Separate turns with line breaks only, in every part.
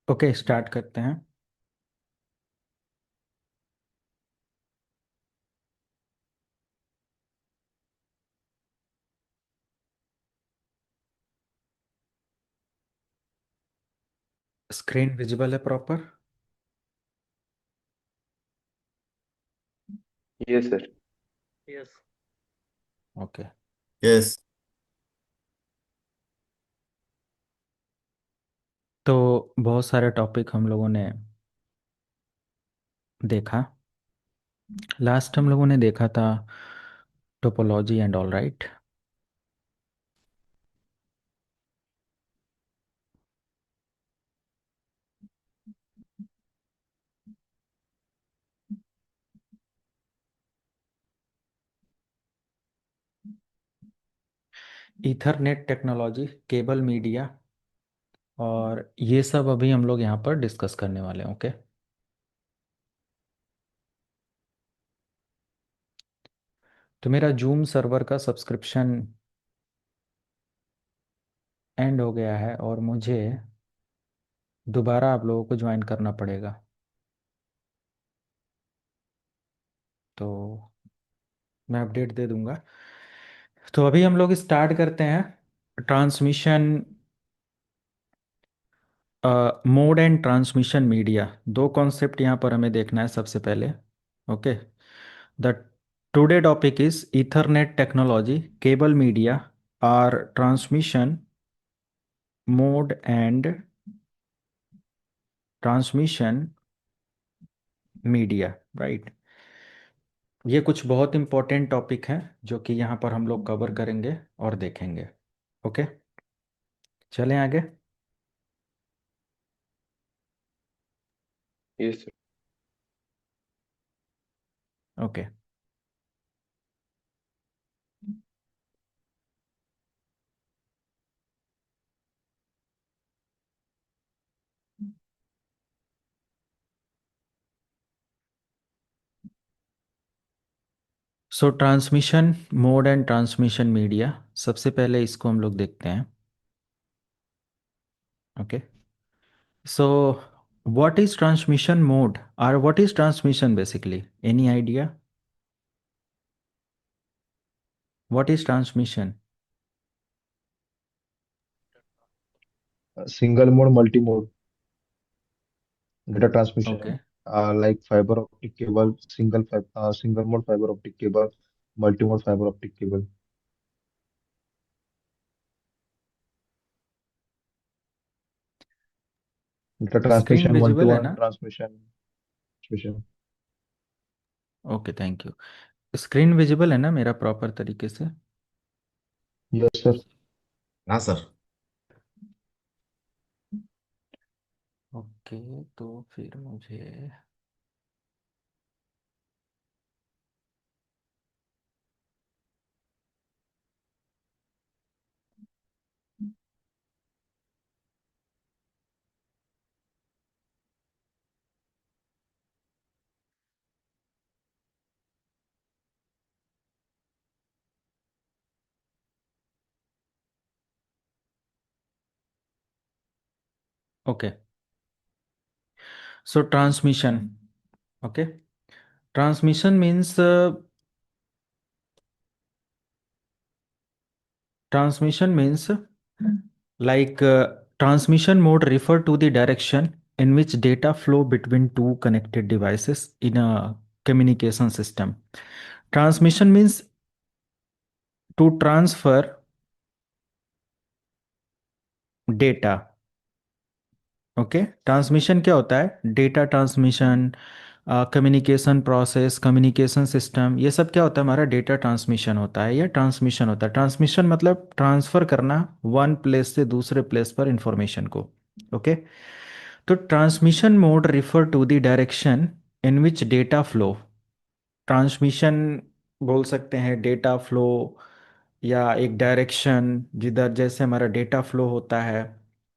Okay, start करते हैं। Screen visible है proper?
Yes sir.
Yes.
Okay.
Yes.
तो बहुत सारे टॉपिक हम लोगों ने देखा। लास्ट हम लोगों ने देखा था topology and all, right? Ethernet technology, cable media, और ये सब अभी हम लोग यहाँ पर डिस्कस करने वाले हैं। ओके। तो मेरा जूम सर्वर का सब्सक्रिप्शन एंड हो गया है और मुझे दोबारा आप लोगों को ज्वाइन करना पड़ेगा। तो मैं अपडेट दे दूंगा। तो अभी हम लोग स्टार्ट करते हैं। Transmission mode and transmission media, दो कॉन्सेप्ट यहाँ पर हमें देखना है सबसे पहले। Okay. The today topic is Ethernet technology, cable media, are transmission mode and transmission media, right? ये कुछ बहुत इंपॉर्टेंट टॉपिक हैं जो कि यहाँ पर हम लोग कवर करेंगे और देखेंगे। ओके, चलें आगे।
Yes sir.
Okay. So transmission mode and transmission media, सबसे पहले इसको हम लोग देखते हैं। Okay. So, what is transmission mode or what is transmission basically? Any idea? What is transmission?
Single mode multi mode data transmission
Okay.
है, like fibre optic cable, single mode fibre optic cable, multi mode fibre optic cable. Data
screen
transmission one two
visible है
one
ना?
Transmission transmission.
Okay, thank you. Screen visible है ना मेरा proper तरीके से?
Yes sir.
हाँ sir.
Okay, तो फिर मुझे okay. So transmission, okay. Transmission means transmission means like transmission mode refer to the direction in which data flow between two connected devices in a communication system. Transmission means to transfer data. Okay, transmission क्या होता है? Data transmission, communication process, communication system, ये सब क्या होता है? हमारा data transmission होता है या ट्रांसमिशन होता है। ट्रांसमिशन मतलब ट्रांसफर करना वन प्लेस से दूसरे प्लेस पर इंफॉर्मेशन को। ओके। तो transmission mode refer to the direction in which data flow. Transmission बोल सकते हैं डेटा फ्लो, या एक डायरेक्शन जिधर जैसे हमारा डेटा फ्लो होता है।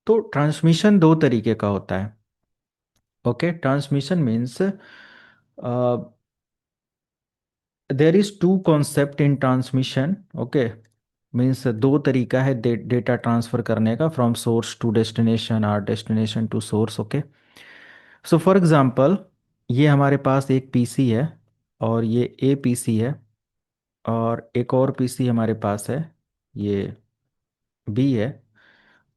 तो ट्रांसमिशन दो तरीके का होता है। Okay, transmission means there is two concept in transmission. Okay, means दो तरीका है डेटा ट्रांसफ़र करने का, फ्रॉम सोर्स टू डेस्टिनेशन और destination to source. Okay, so for example, ये हमारे पास एक पीसी है, और ये ए पीसी है, और एक और पीसी हमारे पास है, ये बी है।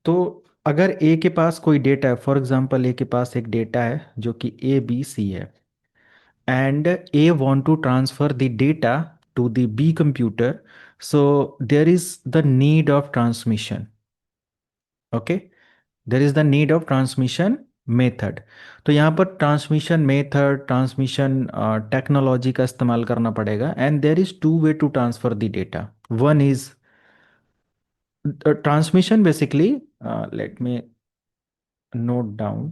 तो अगर ए के पास कोई डेटा है, फॉर एग्जांपल ए के पास एक डेटा है जो कि ए बी सी है, and A want to transfer the data to the B computer, so there is the need of transmission. Okay, there is the need of transmission method. तो यहाँ पर transmission method, transmission technology का इस्तेमाल करना पड़ेगा, and there is two way to transfer the data. One is transmission basically, let me note down,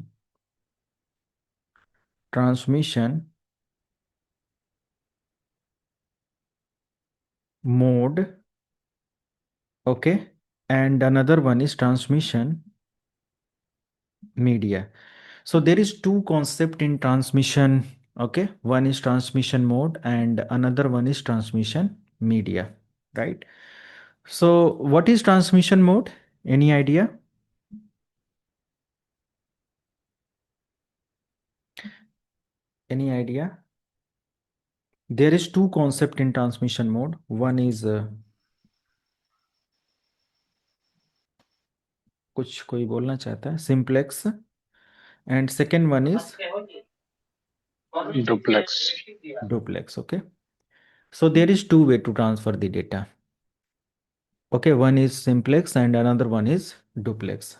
transmission mode, okay, and another one is transmission media. So there is two concept in transmission. Okay, one is transmission mode and another one is transmission media, right? So what is transmission mode? Any idea? Any idea? There is two concept in transmission mode. One is कुछ कोई बोलना चाहता है, simplex, and second one is
duplex.
Duplex. Okay, so there is two way to transfer the data. Okay, one is simplex and another one is duplex.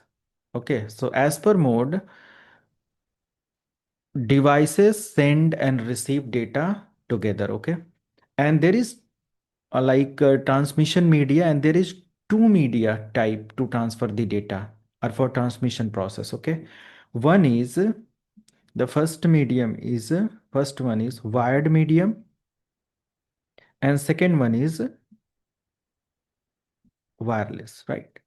Okay, so as per mode, devices send and receive data together. Okay, and there is transmission media, and there is two media type to transfer the data or for transmission process. Okay, one is the first medium is first one is wired medium, and second one is wireless, right?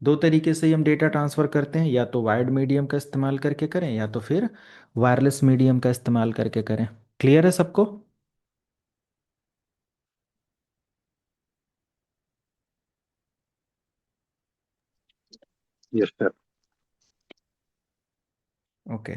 दो तरीके से ही हम data transfer करते हैं, या तो wired medium का इस्तेमाल करके करें, या तो फिर वायरलेस मीडियम का इस्तेमाल करके करें। क्लियर है सबको?
Yes sir.
ओके,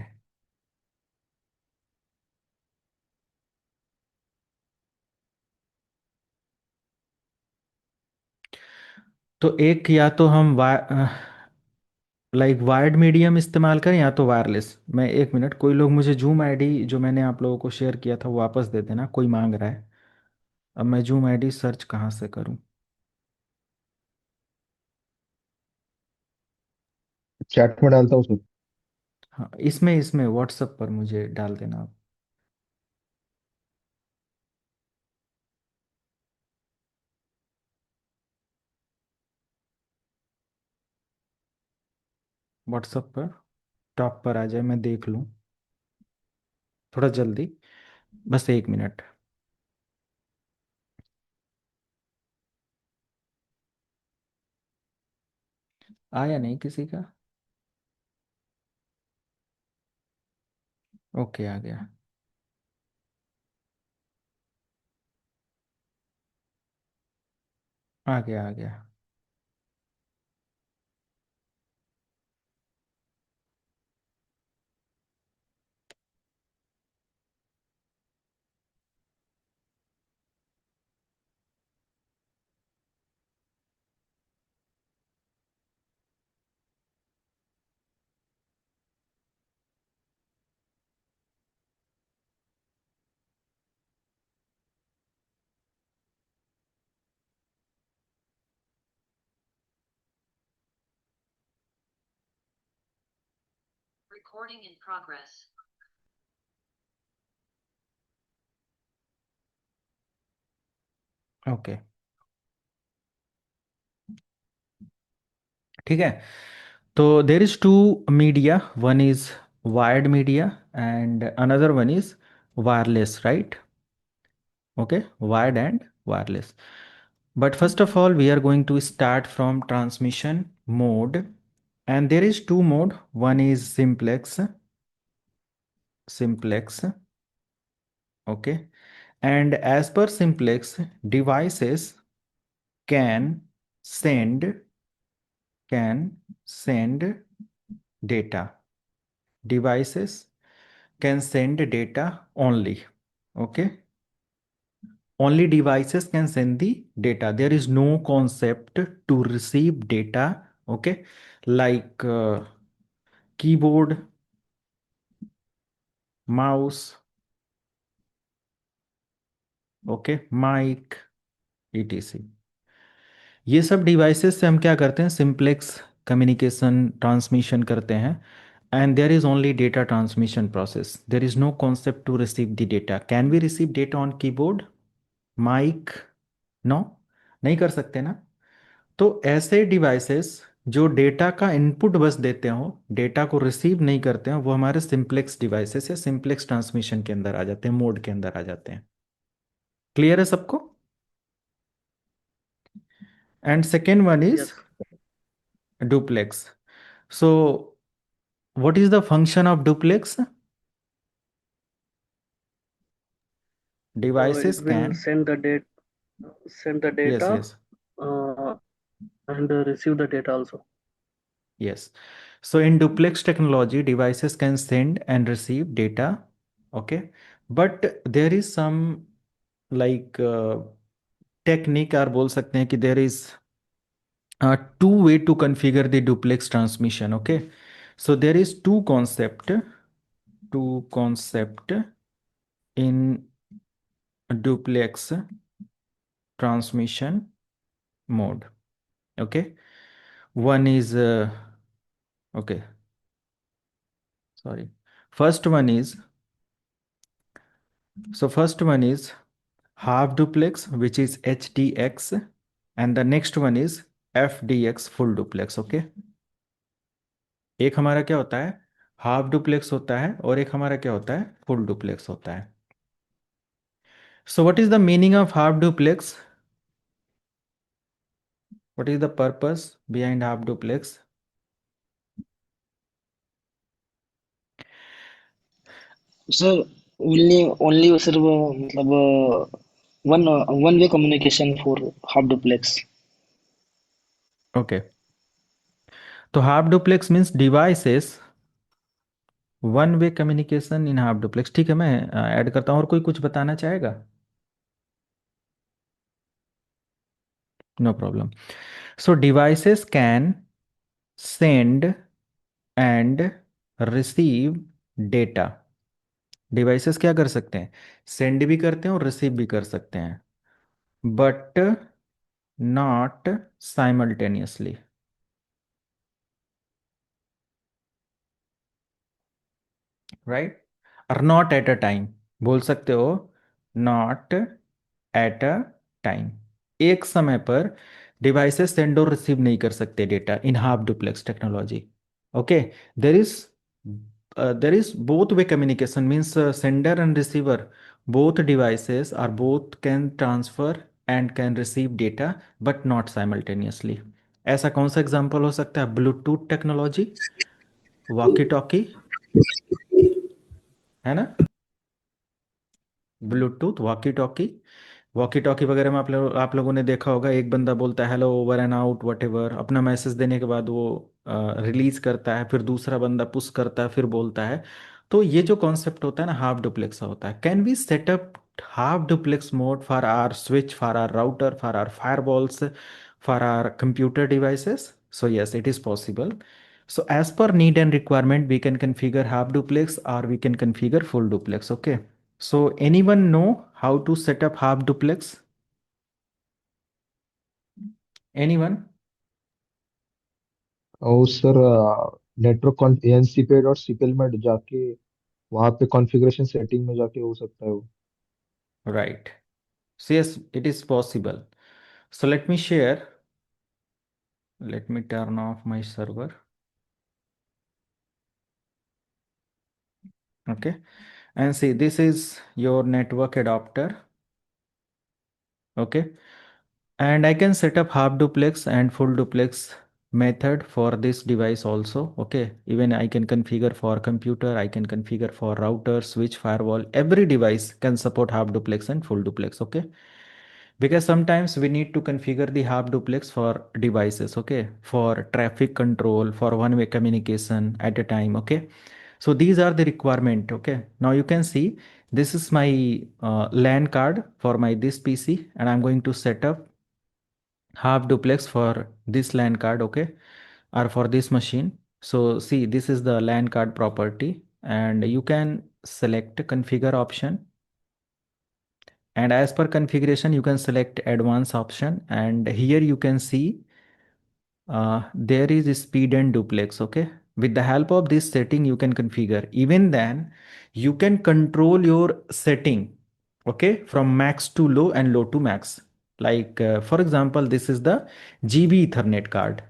तो एक या तो हम वायर्ड मीडियम इस्तेमाल करें या तो वायरलेस। मैं एक मिनट, कोई लोग मुझे जूम आईडी जो मैंने आप लोगों को शेयर किया था वो वापस दे देना, कोई मांग रहा है। अब मैं जूम आईडी सर्च कहाँ से करूँ?
चैट में डालता हूँ सर।
हाँ, इसमें इसमें व्हाट्सएप पर मुझे डाल देना आप। व्हाट्सएप पर टॉप पर आ जाए, मैं देख लूँ थोड़ा जल्दी, बस एक मिनट। आया नहीं किसी का? ओके, आ गया। आ गया, आ गया।
Recording in progress.
ओके, ठीक है। तो there is two media, one is wired media and another one is wireless, right? Okay, wired and wireless. But first of all, we are going to start from transmission mode, and there is two mode. One is simplex, okay, and as per simplex, devices can send can send data. Devices can send data only. Okay. Only devices can send the data. There is no concept to receive data. Okay. Like keyboard, mouse, okay, mic, etc. ये सब devices से हम क्या करते हैं, simplex communication transmission करते हैं. And there is only data transmission process. There is no concept to receive the data. Can we receive data on keyboard, mic? No, नहीं कर सकते ना. तो ऐसे डिवाइसेस जो डेटा का इनपुट बस देते हो, डेटा को रिसीव नहीं करते हो, वो हमारे सिंप्लेक्स डिवाइसेस या सिंप्लेक्स ट्रांसमिशन के अंदर आ जाते हैं, मोड के अंदर आ जाते हैं. क्लियर है सबको? And second one is
Yes.
Duplex. So what is the function of duplex?
It
Devices
will
can.
send the
Yes,
data
yes,
uh, and receive the data also.
yes. So in duplex technology, devices can send and receive data. Okay. But there is some like technique, or बोल सकते हैं कि there is two way to configure the duplex transmission. Okay. So there is two concept in duplex transmission mode. Okay. One is okay, sorry. First one is, first one is half duplex, which is HDX, and the next one is FDX, full duplex. Okay. एक हमारा क्या होता है, half duplex होता है, और एक हमारा क्या होता है, फुल डुप्लेक्स होता है. So what is the meaning of half duplex? What is the purpose behind half duplex?
Sir only सिर्फ मतलब one way communication for half duplex.
Okay. तो half duplex means devices one way communication in half duplex. ठीक है, मैं add करता हूँ. और कोई कुछ बताना चाहेगा? No problem. So devices can send and receive data. Devices क्या कर सकते हैं, सेंड भी करते हैं और रिसीव भी कर सकते हैं, बट नॉट साइमल्टेनियसली. राइट. और नॉट एट अ टाइम, बोल सकते हो, नॉट एट अ टाइम. एक समय पर डिवाइसेस सेंड और रिसीव नहीं कर सकते data in half duplex technology. Okay. There is there is both way communication, means sender and receiver, both devices are both can transfer and can receive data, but not simultaneously. ऐसा कौन सा example हो सकता है? Bluetooth technology, walkie talkie, है ना. Bluetooth, walkie talkie वगैरह में आप लोगों ने देखा होगा, एक बंदा बोलता है hello over and out what ever, अपना मैसेज देने के बाद वो रिलीज करता है, फिर दूसरा बंदा पुश करता है, फिर बोलता है. तो ये जो कॉन्सेप्ट होता है ना, हाफ डुप्लेक्स होता है. Can we setup half duplex mode for our switch, for our router, for our firewalls, for our computer devices? So yes, it is possible. So as per need and requirement, we can configure half duplex or we can configure full duplex. Okay. So anyone know how to set up half duplex? Anyone?
और sir network NCP dot CPL में जाके वहाँ पे configuration setting में जाके हो सकता है वो.
Right. So yes, it is possible. So let me share. Let me turn off my server. Okay. And see, this is your network adapter. Okay. And I can set up half duplex and full duplex method for this device also. Okay. Even I can configure for computer, I can configure for router, switch, firewall. Every device can support half duplex and full duplex. Okay. because sometimes we need to configure the half duplex for devices, okay, for traffic control, for one way communication at a time, okay. So these are the requirement, okay. Now you can see this is my LAN card for my this PC, and I'm going to set up half duplex for this LAN card, okay, or for this machine. So see, this is the LAN card property, and you can select configure option, and as per configuration you can select advanced option, and here you can see there is speed and duplex, okay. With the help of this setting you can configure. Even then you can control your setting, okay, from max to low and low to max. Like for example, this is the GB Ethernet card,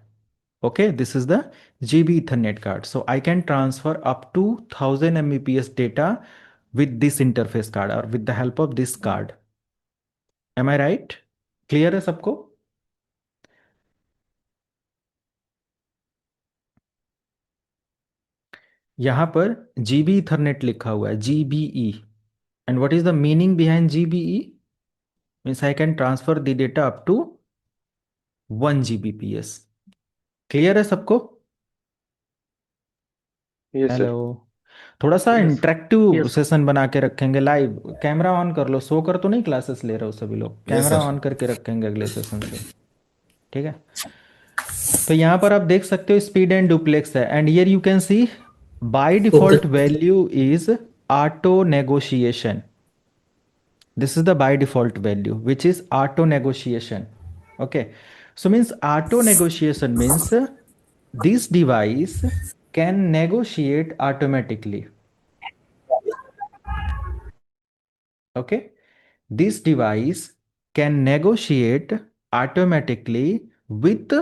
okay, this is the GB Ethernet card. So I can transfer up to 1000 Mbps data with this interface card or with the help of this card. Am I right? Clear है सबको? यहां पर GB ethernet लिखा हुआ है, GBE, and what is the meaning behind GBE? Means I can transfer the data up to 1 Gbps. Clear है सबको?
Yes sir.
Hello, थोड़ा सा
Yes.
Interactive
Yes.
सेशन बना के रखेंगे लाइव। कैमरा ऑन कर लो, सो कर तो नहीं क्लासेस ले रहे हो सभी लोग? कैमरा ऑन करके रखेंगे अगले सेशन से, ठीक है? तो यहाँ पर आप देख सकते हो स्पीड एंड डुप्लेक्स है, and here you can see by default value is auto negotiation. This is the by default value, which is auto negotiation. Okay, so means auto negotiation means this device can negotiate automatically. Okay, this device can negotiate automatically with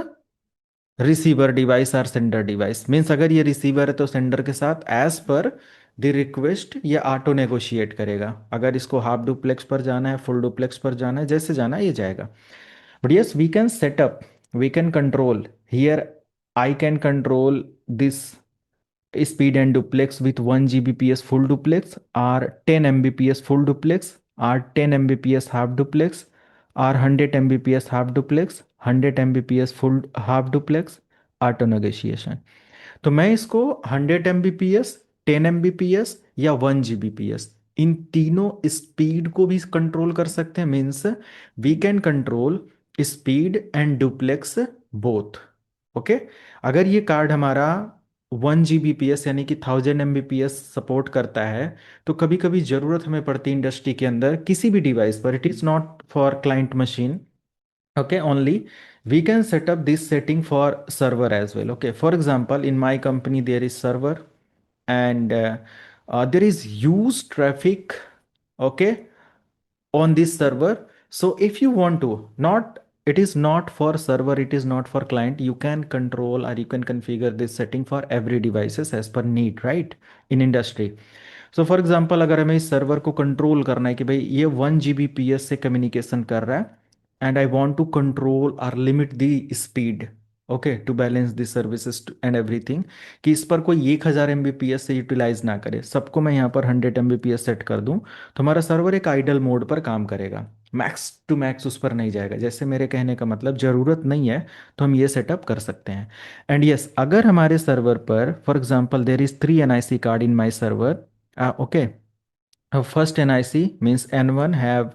receiver device और sender device. Means अगर ये receiver है तो sender के साथ as per the request ये auto negotiate करेगा. अगर इसको हाफ डुप्लेक्स पर जाना है, फुल डुप्लेक्स पर जाना है, जैसे जाना है ये जाएगा. But yes, we can set up, we can control here. I can control this speed and duplex with 1 Gbps full duplex, or 10 Mbps full duplex, or 10 Mbps half duplex, or 100 Mbps half duplex, 100 Mbps full half duplex, auto negotiation. तो मैं इसको 100 Mbps, 10 Mbps या 1 Gbps इन तीनों speed को भी control कर सकते हैं. Means we can control speed and duplex both. Okay, अगर ये कार्ड हमारा 1 Gbps यानी कि 1000 Mbps सपोर्ट करता है, तो कभी कभी ज़रूरत हमें पड़ती है इंडस्ट्री के अंदर किसी भी डिवाइस पर. It is not for client machine, okay, only we can set up this setting for server as well. Okay, for example, in my company there is server, and there is huge traffic, okay, on this server. So if you want to, not, it is not for server, it is not for client, you can control or you can configure this setting for every devices as per need, right, in industry. So for example, अगर हमें इस server को control करना है कि भाई ये 1 Gbps से कम्युनिकेशन कर रहा है, and I want to control और limit the speed, okay, to balance the services and everything, कि इस पर कोई 1000 Mbps से यूटिलाइज ना करे, सबको मैं यहाँ पर 100 Mbps सेट कर दूँ, तो हमारा सर्वर एक आइडल मोड पर काम करेगा, मैक्स टू मैक्स उस पर नहीं जाएगा. जैसे मेरे कहने का मतलब ज़रूरत नहीं है तो हम ये सेटअप कर सकते हैं. एंड यस, अगर हमारे सर्वर पर for example there is 3 NIC card in my server. Okay. First NIC means N1 have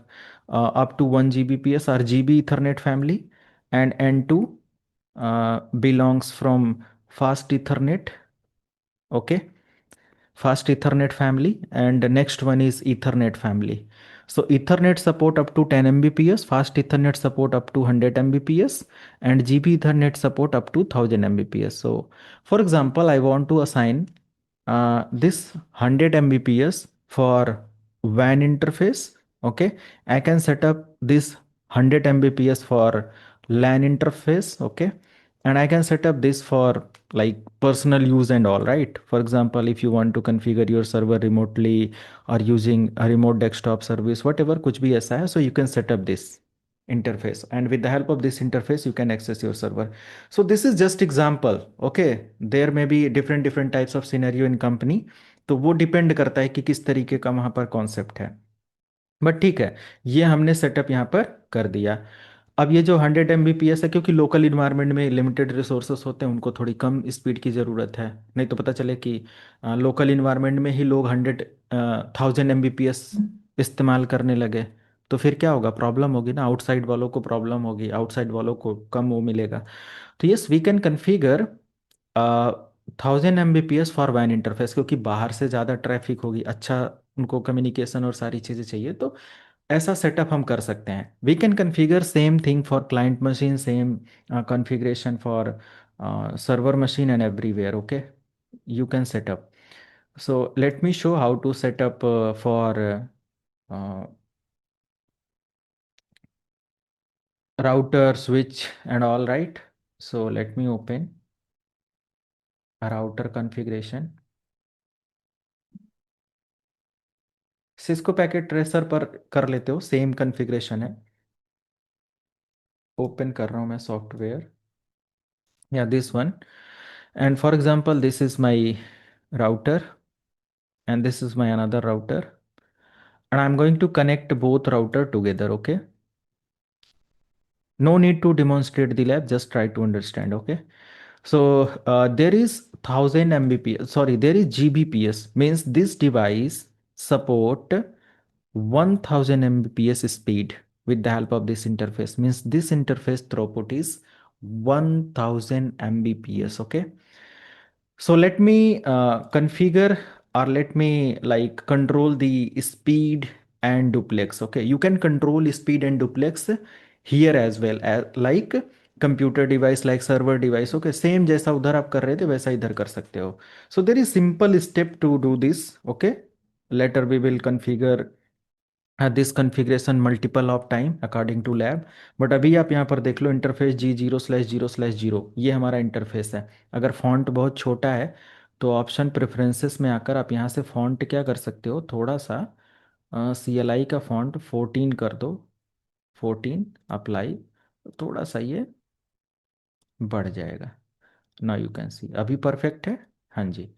up to 1 Gbps or GB Ethernet family, and N2 belongs from fast Ethernet. Okay, fast Ethernet family, and the next one is Ethernet family. So Ethernet support up to 10 Mbps, fast Ethernet support up to 100 Mbps, and GB Ethernet support up to 1000 Mbps. So for example, I want to assign this 100 Mbps for WAN interface. Okay, I can set up this 100 Mbps for LAN interface. Okay, and I can set up this for like personal use and all, right? For example, if you want to configure your server remotely or using a remote desktop service, whatever, कुछ भी ऐसा है, so you can set up this interface, and with the help of this interface you can access your server. So this is just example. Okay, there may be different types of scenario in company, तो वो depend करता है कि किस तरीके का वहां पर कॉन्सेप्ट है. बट ठीक है, ये हमने सेटअप यहाँ पर कर दिया। अब ये जो 100 Mbps है, क्योंकि लोकल इन्वायरमेंट में लिमिटेड रिसोर्सेस होते हैं, उनको थोड़ी कम स्पीड की ज़रूरत है। नहीं तो पता चले कि लोकल इन्वायरमेंट में ही लोग 1000 Mbps इस्तेमाल करने लगे, तो फिर क्या होगा, प्रॉब्लम होगी ना, आउटसाइड वालों को प्रॉब्लम होगी, आउटसाइड वालों को कम वो मिलेगा। तो yes, we can configure 1000 Mbps for वैन इंटरफेस, क्योंकि बाहर से ज़्यादा ट्रैफिक होगी, अच्छा उनको कम्युनिकेशन और सारी चीज़ें चाहिए, तो ऐसा सेटअप हम कर सकते हैं। We can configure same thing for client machine, same configuration for server machine and everywhere. Okay, you can set up. So let me show how to set up for uh, router, switch and all, right? So let me open a router configuration. Cisco packet tracer पर कर लेते हो, same configuration है। Open कर रहा हूँ मैं software, या this one, and for example this is my router and this is my another router, and I'm going to connect both router together. Okay, no need to demonstrate the lab, just try to understand. Okay, so there is 1000 Mbps, sorry, there is Gbps, means this device support 1000 Mbps speed with the help of this interface, means this interface throughput is 1000 Mbps. Okay, so let me configure, or let me like control the speed and duplex. Okay, you can control speed and duplex here as well as like computer device, like server device. Okay, same जैसा उधर आप कर रहे थे वैसा इधर कर सकते हो. So there is simple step to do this. Okay, later we will configure this configuration multiple of time according to lab, but अभी आप यहाँ पर देख लो, इंटरफेस G0/0/0, ये हमारा इंटरफेस है। अगर फॉन्ट बहुत छोटा है तो ऑप्शन प्रेफरेंसेस में आकर आप यहाँ से फॉन्ट क्या कर सकते हो, थोड़ा सा CLI का फॉन्ट 14 कर दो, 14 अप्लाई, थोड़ा सा ये बढ़ जाएगा। नाउ यू कैन सी, अभी परफेक्ट है। हाँ जी,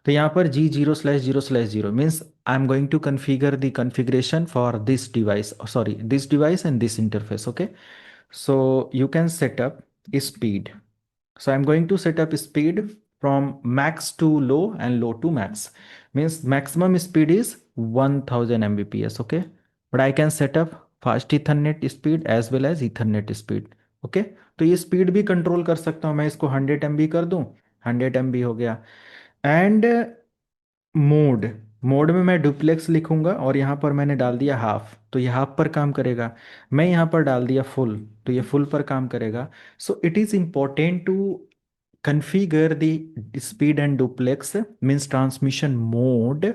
तो यहाँ पर G0/0/0 means I am going to configure the configuration for this device, sorry this device and this interface. Okay, so you can set up speed. So I'm going to set up speed from max to low and low to max, means maximum speed is 1000 Mbps. Okay, but I can set up fast ethernet speed as well as ethernet speed. Okay, तो ये speed भी control कर सकता हूँ मैं, इसको 100 MB कर दूँ, 100 MB हो गया। एंड मोड, मोड में मैं डुप्लेक्स लिखूंगा और यहाँ पर मैंने डाल दिया हाफ, तो ये हाफ पर काम करेगा। मैं यहाँ पर डाल दिया फुल, तो ये फुल पर काम करेगा। So it is important to configure the speed and duplex, means transmission mode,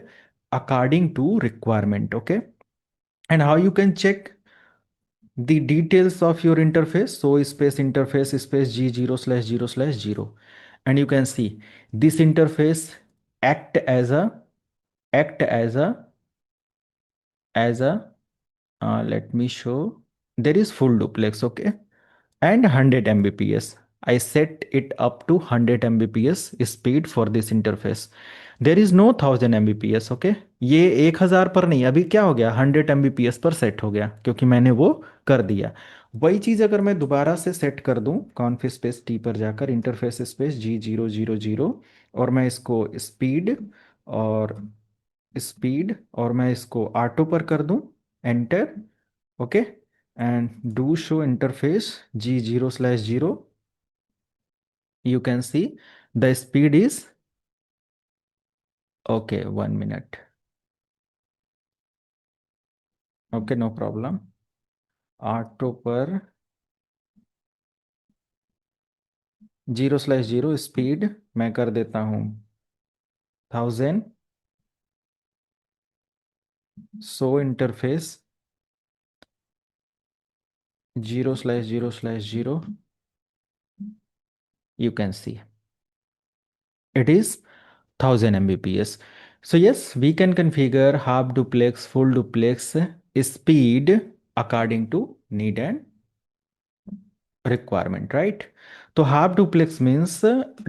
according to requirement. Okay, and how you can check the details of your interface, so space interface space G0/0/0, and you can see this interface act as a act as a let me show, there is full duplex. Okay, and 100 Mbps, I set it up to 100 Mbps speed for this interface. There is no 1000 Mbps. Okay, ये 1000 पर नहीं, अभी क्या हो गया, 100 Mbps पर set हो गया क्योंकि मैंने वो कर दिया। वही चीज़ अगर मैं दोबारा से सेट कर दूं, कॉन्फ स्पेस टी पर जाकर इंटरफेस स्पेस G0/0/0, और मैं इसको और और मैं इसको ऑटो पर कर दूं, enter. Okay, and do show interface G0/0, you can see the speed is, okay, 1 minute, okay, no problem, auto पर G0/0 स्पीड मैं कर देता हूँ 1000, सो interface G0/0/0, you can see it is 1000 Mbps. So yes, we can configure half duplex, full duplex speed according to need and requirement, right? So half duplex means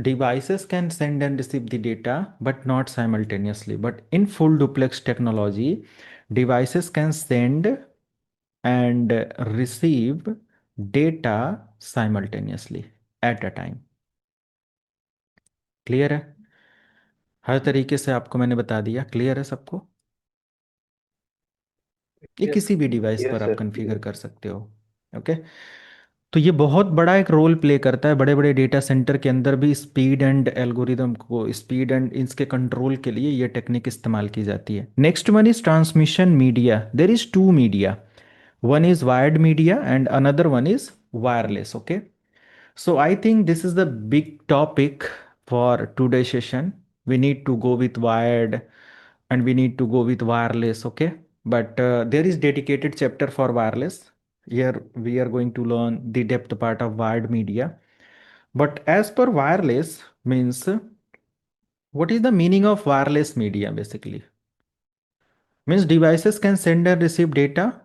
devices can send and receive the data but not simultaneously. But in full duplex technology, devices can send and receive data simultaneously at a time। Clear है? हर तरीके से आपको मैंने बता दिया। Clear है सबको? ये
Yes.
किसी भी डिवाइस
यस
पर आप
सर,
कॉन्फ़िगर
क्लियर।
कर सकते हो। ओके। तो ये बहुत बड़ा एक रोल प्ले करता है बड़े बड़े डेटा सेंटर के अंदर भी। स्पीड एंड एल्गोरिदम को, स्पीड एंड इसके कंट्रोल के लिए ये टेक्निक इस्तेमाल की जाती है। Next one is transmission media. There is two media, one is wired media and another one is wireless. Okay, so I think this is the big topic for today's session. We need to go with wired and we need to go with wireless. Okay, but there is dedicated chapter for wireless. Here we are going to learn the depth part of wired media. But as per wireless means, what is the meaning of wireless media basically? Means devices can send and receive data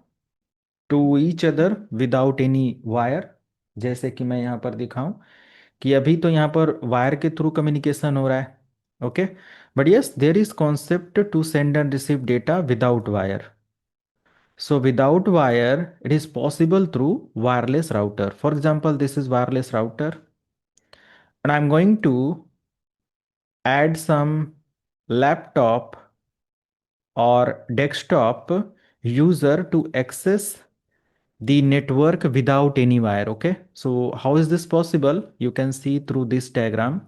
to each other without any wire. जैसे कि मैं यहाँ पर दिखाऊं कि अभी तो यहाँ पर वायर के थ्रू कम्युनिकेशन हो रहा है। Okay, but yes there is concept to send and receive data without wire. So without wire, it is possible through wireless router. For example, this is wireless router, and I'm going to add some laptop or desktop user to access the network without any wire. Okay, so how is this possible? You can see through this diagram.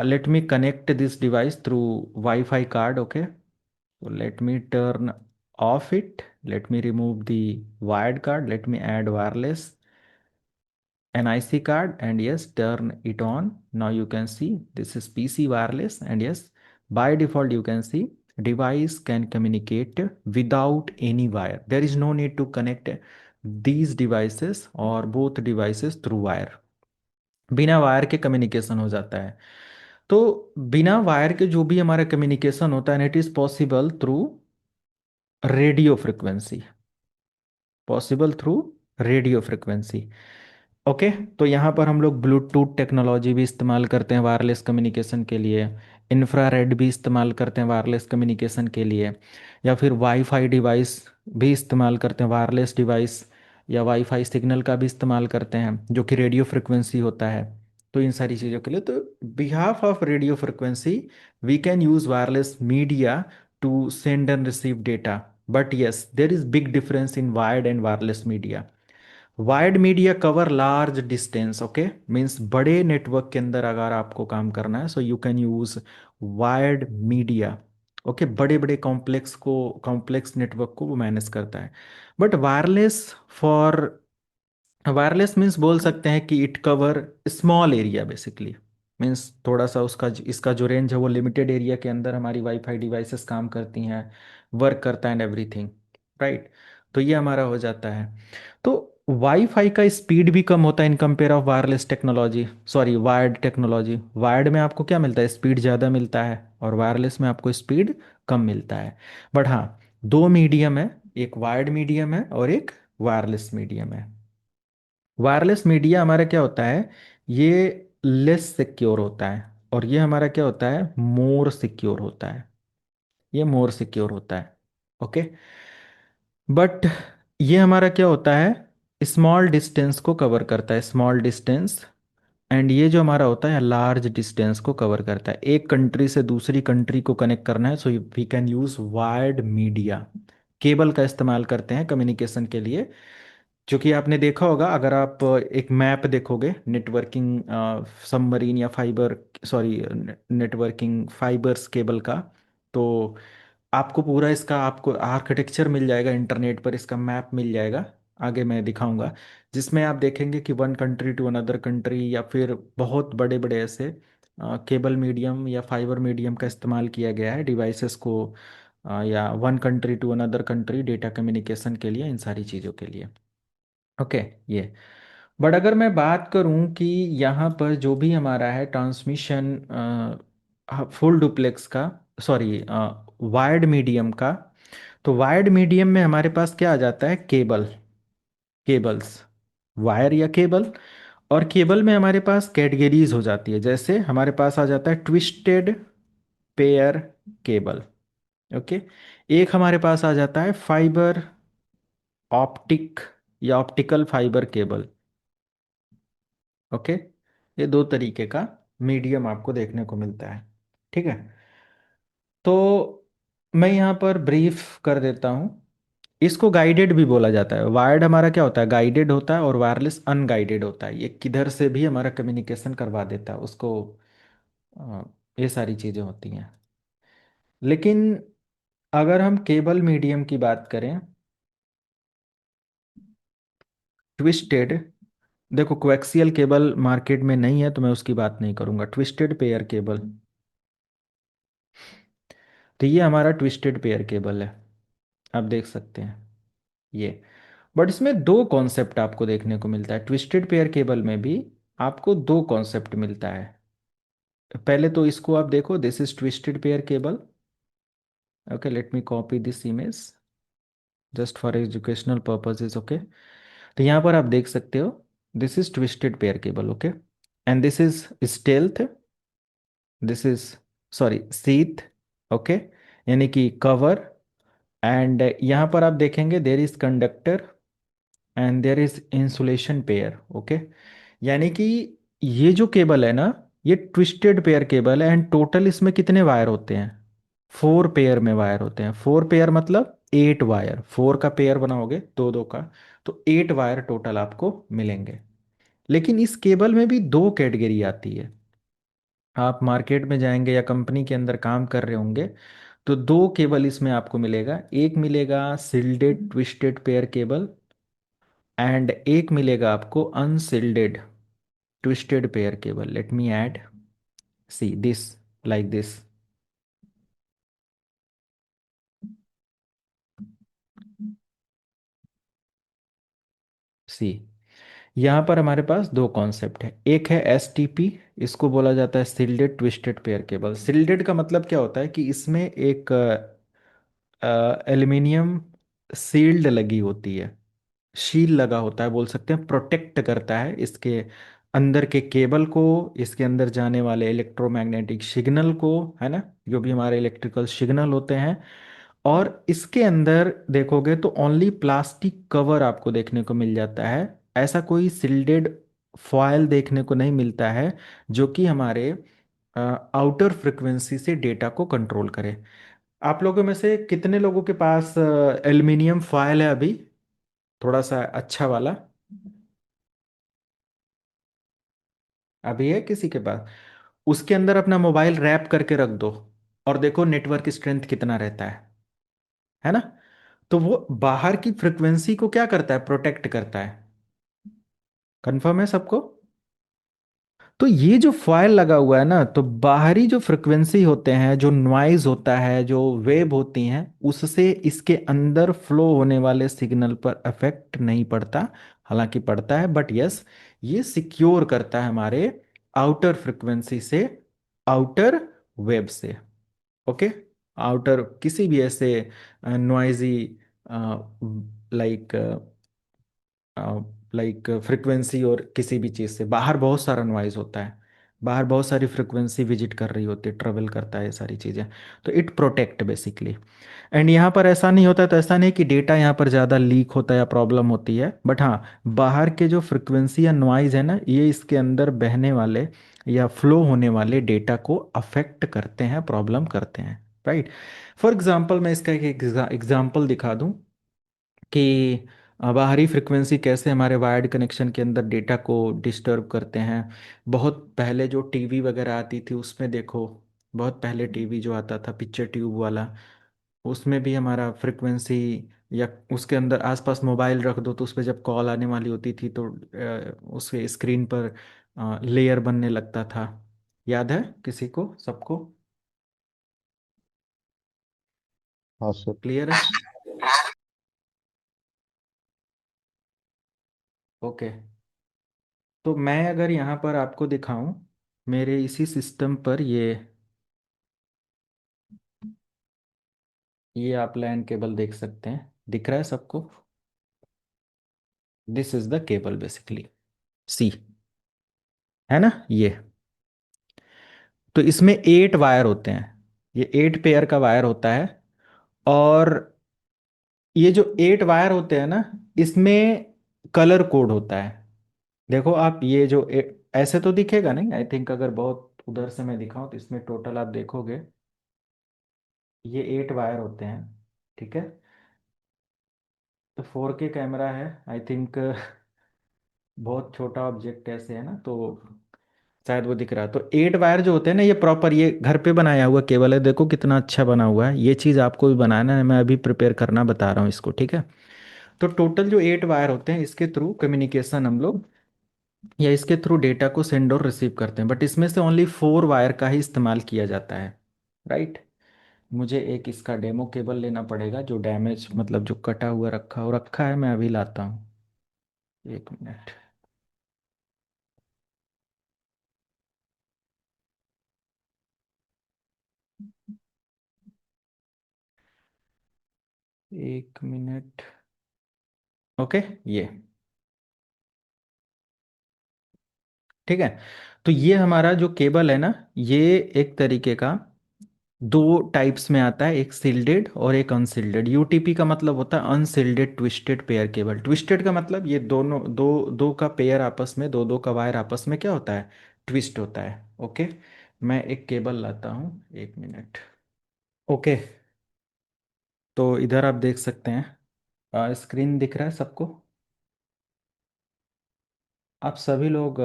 Let me connect this device through Wi-Fi card. Okay, so let me turn off it. Let me remove the wired card. Let me add wireless NIC card, and yes, turn it on. Now you can see this is PC wireless, and yes, by default you can see device can communicate without any wire. There is no need to connect these devices or both devices through wire। बिना wire के communication हो जाता है। तो बिना wire के जो भी हमारा कम्युनिकेशन होता है, it is possible through radio frequency. Possible through radio frequency. Okay, तो यहाँ पर हम लोग ब्लूटूथ टेक्नोलॉजी भी इस्तेमाल करते हैं वायरलेस कम्युनिकेशन के लिए। इंफ्रारेड भी इस्तेमाल करते हैं वायरलेस कम्युनिकेशन के लिए। या फिर वाईफाई डिवाइस भी इस्तेमाल करते हैं, वायरलेस डिवाइस या वाईफाई सिग्नल का भी इस्तेमाल करते हैं जो कि रेडियो फ्रिक्वेंसी होता है। तो इन सारी चीज़ों के लिए, तो behalf of radio frequency we can use wireless media to send and receive data. But yes, there is big difference in wired and wireless media. Wide media cover large distance. Okay, means बड़े network के अंदर अगर आपको काम करना है, so you can use wired media. Okay, बड़े बड़े कॉम्प्लेक्स नेटवर्क को वो मैनेज करता है। बट वायरलेस मीन्स बोल सकते हैं कि it cover small area basically. Means थोड़ा सा उसका इसका जो रेंज है वो लिमिटेड एरिया के अंदर हमारी वाईफाई डिवाइसेस काम करती हैं, वर्क करता है एंड एवरीथिंग, राइट। तो ये हमारा हो जाता है। तो वाईफाई का स्पीड भी कम होता है in compare of wireless technology, sorry wired technology. Wired में आपको क्या मिलता है? स्पीड ज़्यादा मिलता है, और वायरलेस में आपको स्पीड कम मिलता है। बट हाँ, दो मीडियम है, एक वायर्ड मीडियम है और एक वायरलेस मीडियम है। वायरलेस मीडिया हमारा क्या होता है? ये लेस सिक्योर होता है, और ये हमारा क्या होता है? मोर सिक्योर होता है। ये मोर सिक्योर होता है। ओके, बट ये हमारा क्या होता है? स्मॉल डिस्टेंस को कवर करता है, स्मॉल डिस्टेंस। एंड ये जो हमारा होता है लार्ज डिस्टेंस को कवर करता है। एक कंट्री से दूसरी कंट्री को कनेक्ट करना है, so we can use wired media. Cable का इस्तेमाल करते हैं कम्युनिकेशन के लिए। क्योंकि आपने देखा होगा, अगर आप एक मैप देखोगे नेटवर्किंग सबमरीन या fibre, sorry, networking fibres cable का, तो आपको पूरा इसका आपको आर्किटेक्चर मिल जाएगा इंटरनेट पर, इसका मैप मिल जाएगा। आगे मैं दिखाऊंगा, जिसमें आप देखेंगे कि one country to another country या फिर बहुत बड़े बड़े ऐसे केबल मीडियम या फाइबर मीडियम का इस्तेमाल किया गया है डिवाइसेस को, या one country to another country data communication के लिए, इन सारी चीज़ों के लिए। ओके, ये। बट अगर मैं बात करूं कि यहाँ पर जो भी हमारा है ट्रांसमिशन फुल डुप्लेक्स का, सॉरी वायर्ड मीडियम का, तो वायर्ड मीडियम में हमारे पास क्या आ जाता है? केबल्स, वायर या केबल। और केबल में हमारे पास कैटेगरीज हो जाती है। जैसे हमारे पास आ जाता है ट्विस्टेड पेयर केबल। ओके। एक हमारे पास आ जाता है फाइबर ऑप्टिक या ऑप्टिकल फाइबर केबल। ओके। ये दो तरीके का मीडियम आपको देखने को मिलता है। ठीक है। तो मैं यहाँ पर ब्रीफ कर देता हूँ। इसको गाइडेड भी बोला जाता है। वायर्ड हमारा क्या होता है, गाइडेड होता है, और वायरलेस अनगाइडेड होता है। ये किधर से भी हमारा कम्युनिकेशन करवा देता है उसको। अ, ये सारी चीज़ें होती हैं। लेकिन अगर हम केबल मीडियम की बात करें, ट्विस्टेड, देखो कोएक्सियल केबल मार्केट में नहीं है तो मैं उसकी बात नहीं करूंगा। ट्विस्टेड पेयर केबल, तो ये हमारा ट्विस्टेड पेयर केबल है। आप देख सकते हैं ये। बट इसमें दो कॉन्सेप्ट आपको देखने को मिलता है। ट्विस्टेड पेयर केबल में भी आपको दो कॉन्सेप्ट मिलता है। पहले तो इसको आप देखो, this is twisted pair cable. Okay, let me copy this image just for educational purposes. Okay, तो यहाँ पर आप देख सकते हो, this is twisted pair cable. Okay, and this is stealth, this is, sorry, sheath. Okay, यानी कि cover. And यहाँ पर आप देखेंगे there is conductor and there is insulation pair. Okay, यानी कि ये जो केबल है ना, ये ट्विस्टेड पेयर केबल है। एंड टोटल इसमें कितने वायर होते हैं, 4 पेयर में वायर होते हैं। 4 पेयर मतलब 8 वायर। 4 का पेयर बनाओगे, दो दो का, तो 8 वायर टोटल आपको मिलेंगे। लेकिन इस केबल में भी दो कैटेगरी आती है। आप मार्केट में जाएंगे या कंपनी के अंदर काम कर रहे होंगे तो दो केबल इसमें आपको मिलेगा। एक मिलेगा shielded twisted pair cable, and एक मिलेगा आपको unshielded twisted pair cable. Let me add, see this, like this. See, यहाँ पर हमारे पास दो कॉन्सेप्ट है। एक है एसटीपी, इसको बोला जाता है सिल्डेड ट्विस्टेड पेयर केबल। सिल्डेड का मतलब क्या होता है कि इसमें एक एल्यूमिनियम सील्ड लगी होती है, शील लगा होता है, बोल सकते हैं, प्रोटेक्ट करता है इसके अंदर के केबल को, इसके अंदर जाने वाले इलेक्ट्रोमैग्नेटिक सिग्नल को, है ना, जो भी हमारे इलेक्ट्रिकल सिग्नल होते हैं। और इसके अंदर देखोगे तो ओनली प्लास्टिक कवर आपको देखने को मिल जाता है। ऐसा कोई सिल्डेड फॉयल देखने को नहीं मिलता है जो कि हमारे आउटर फ्रिक्वेंसी से डेटा को कंट्रोल करे। आप लोगों में से कितने लोगों के पास एल्युमिनियम फॉयल है अभी, थोड़ा सा अच्छा वाला? अभी है किसी के पास? उसके अंदर अपना मोबाइल रैप करके रख दो और देखो नेटवर्क स्ट्रेंथ कितना रहता है ना। तो वो बाहर की फ्रिक्वेंसी को क्या करता है, प्रोटेक्ट करता है। कंफर्म है सबको? तो ये जो फॉयल लगा हुआ है ना, तो बाहरी जो फ्रिक्वेंसी होते हैं, जो नॉइज होता है, जो वेव होती हैं, उससे इसके अंदर फ्लो होने वाले सिग्नल पर इफेक्ट नहीं पड़ता। हालांकि पड़ता है, बट यस, ये सिक्योर करता है हमारे आउटर फ्रिक्वेंसी से, आउटर वेब से। ओके, आउटर किसी भी ऐसे नॉइजी, लाइक लाइक फ्रिक्वेंसी, और किसी भी चीज़ से बाहर बहुत सारा नॉइज होता है, बाहर बहुत सारी फ्रिक्वेंसी विजिट कर रही होती है, ट्रेवल करता है, ये सारी चीज़ें। तो इट प्रोटेक्ट बेसिकली। एंड यहाँ पर ऐसा नहीं होता, तो ऐसा नहीं कि डेटा यहाँ पर ज़्यादा लीक होता है या प्रॉब्लम होती है, बट हाँ, बाहर के जो फ्रिक्वेंसी या नॉइज है ना, ये इसके अंदर बहने वाले या फ्लो होने वाले डेटा को अफेक्ट करते हैं, प्रॉब्लम करते हैं, राइट। फॉर एग्जाम्पल मैं इसका एक एग्जाम्पल दिखा दूँ कि बाहरी फ्रिक्वेंसी कैसे हमारे वायर्ड कनेक्शन के अंदर डेटा को डिस्टर्ब करते हैं। बहुत पहले जो टीवी वगैरह आती थी उसमें देखो, बहुत पहले टीवी जो आता था पिक्चर ट्यूब वाला, उसमें भी हमारा फ्रिक्वेंसी, या उसके अंदर आसपास मोबाइल रख दो तो उस पर जब कॉल आने वाली होती थी तो उसके स्क्रीन पर लेयर बनने लगता था। याद है किसी को, सबको?
हाँ सर।
क्लियर है? ओके। तो मैं अगर यहाँ पर आपको दिखाऊं, मेरे इसी सिस्टम पर ये आप लैन केबल देख सकते हैं, दिख रहा है सबको? This is the cable basically, see, है ना ये। तो इसमें 8 वायर होते हैं, ये 8 पेयर का वायर होता है। और ये जो 8 वायर होते हैं ना, इसमें कलर कोड होता है। देखो आप ये जो ऐसे तो दिखेगा नहीं आई थिंक, अगर बहुत उधर से मैं दिखाऊं तो इसमें टोटल आप देखोगे ये 8 वायर होते हैं, ठीक है। तो 4K कैमरा है आई थिंक, बहुत छोटा ऑब्जेक्ट ऐसे है ना, तो शायद वो दिख रहा है। तो 8 वायर जो होते हैं ना, ये प्रॉपर ये घर पे बनाया हुआ केबल है, देखो कितना अच्छा बना हुआ है। ये चीज़ आपको भी बनाना है, मैं अभी प्रिपेयर करना बता रहा हूँ इसको, ठीक है। तो टोटल जो 8 वायर होते हैं, इसके थ्रू कम्युनिकेशन हम लोग या इसके थ्रू डेटा को सेंड और रिसीव करते हैं, बट इसमें से ओनली 4 वायर का ही इस्तेमाल किया जाता है, राइट। मुझे एक इसका डेमो केबल लेना पड़ेगा, जो डैमेज मतलब जो कटा हुआ रखा है, मैं अभी लाता हूँ, 1 मिनट। एक मिनट। ओके, ये ठीक है। तो ये हमारा जो केबल है ना, ये एक तरीके का दो टाइप्स में आता है, एक सील्डेड और एक अनसील्डेड। यूटीपी का मतलब होता है unshielded twisted pair cable. Twisted का मतलब ये दोनों दो दो का पेयर आपस में, दो दो का वायर आपस में क्या होता है, ट्विस्ट होता है। ओके, मैं एक केबल लाता हूँ, 1 मिनट। ओके, तो इधर आप देख सकते हैं, स्क्रीन दिख रहा है सबको? आप सभी लोग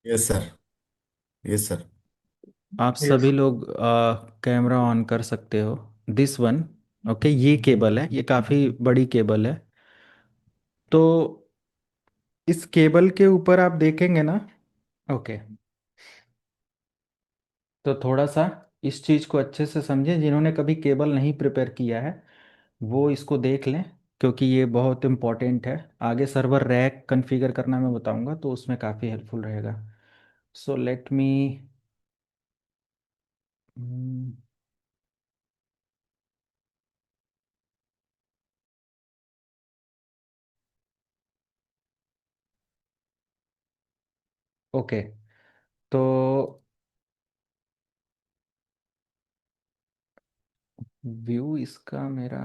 यस सर। Yes sir.
आप
Yes.
सभी लोग कैमरा ऑन कर सकते हो, दिस वन। ओके, ये केबल है, ये काफ़ी बड़ी केबल है। तो इस केबल के ऊपर आप देखेंगे ना, ओके, तो थोड़ा सा इस चीज़ को अच्छे से समझें। जिन्होंने कभी केबल नहीं प्रिपेयर किया है वो इसको देख लें, क्योंकि ये बहुत इम्पोर्टेंट है। आगे सर्वर रैक कॉन्फ़िगर करना मैं बताऊंगा, तो उसमें काफ़ी हेल्पफुल रहेगा। सो लेट मी, ओके, तो व्यू इसका मेरा,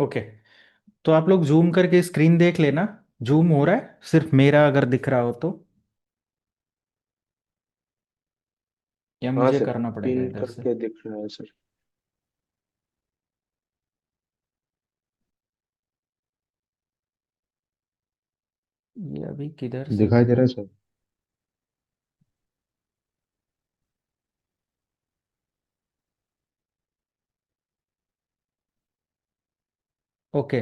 ओके, तो आप लोग जूम करके स्क्रीन देख लेना। जूम हो रहा है सिर्फ मेरा, अगर दिख रहा हो तो, या
हाँ
मुझे
सर,
करना पड़ेगा
पिन
इधर से?
करके दिख रहा है सर।
ये अभी किधर से
दिखाई दे
होगा?
रहा है सर।
ओके,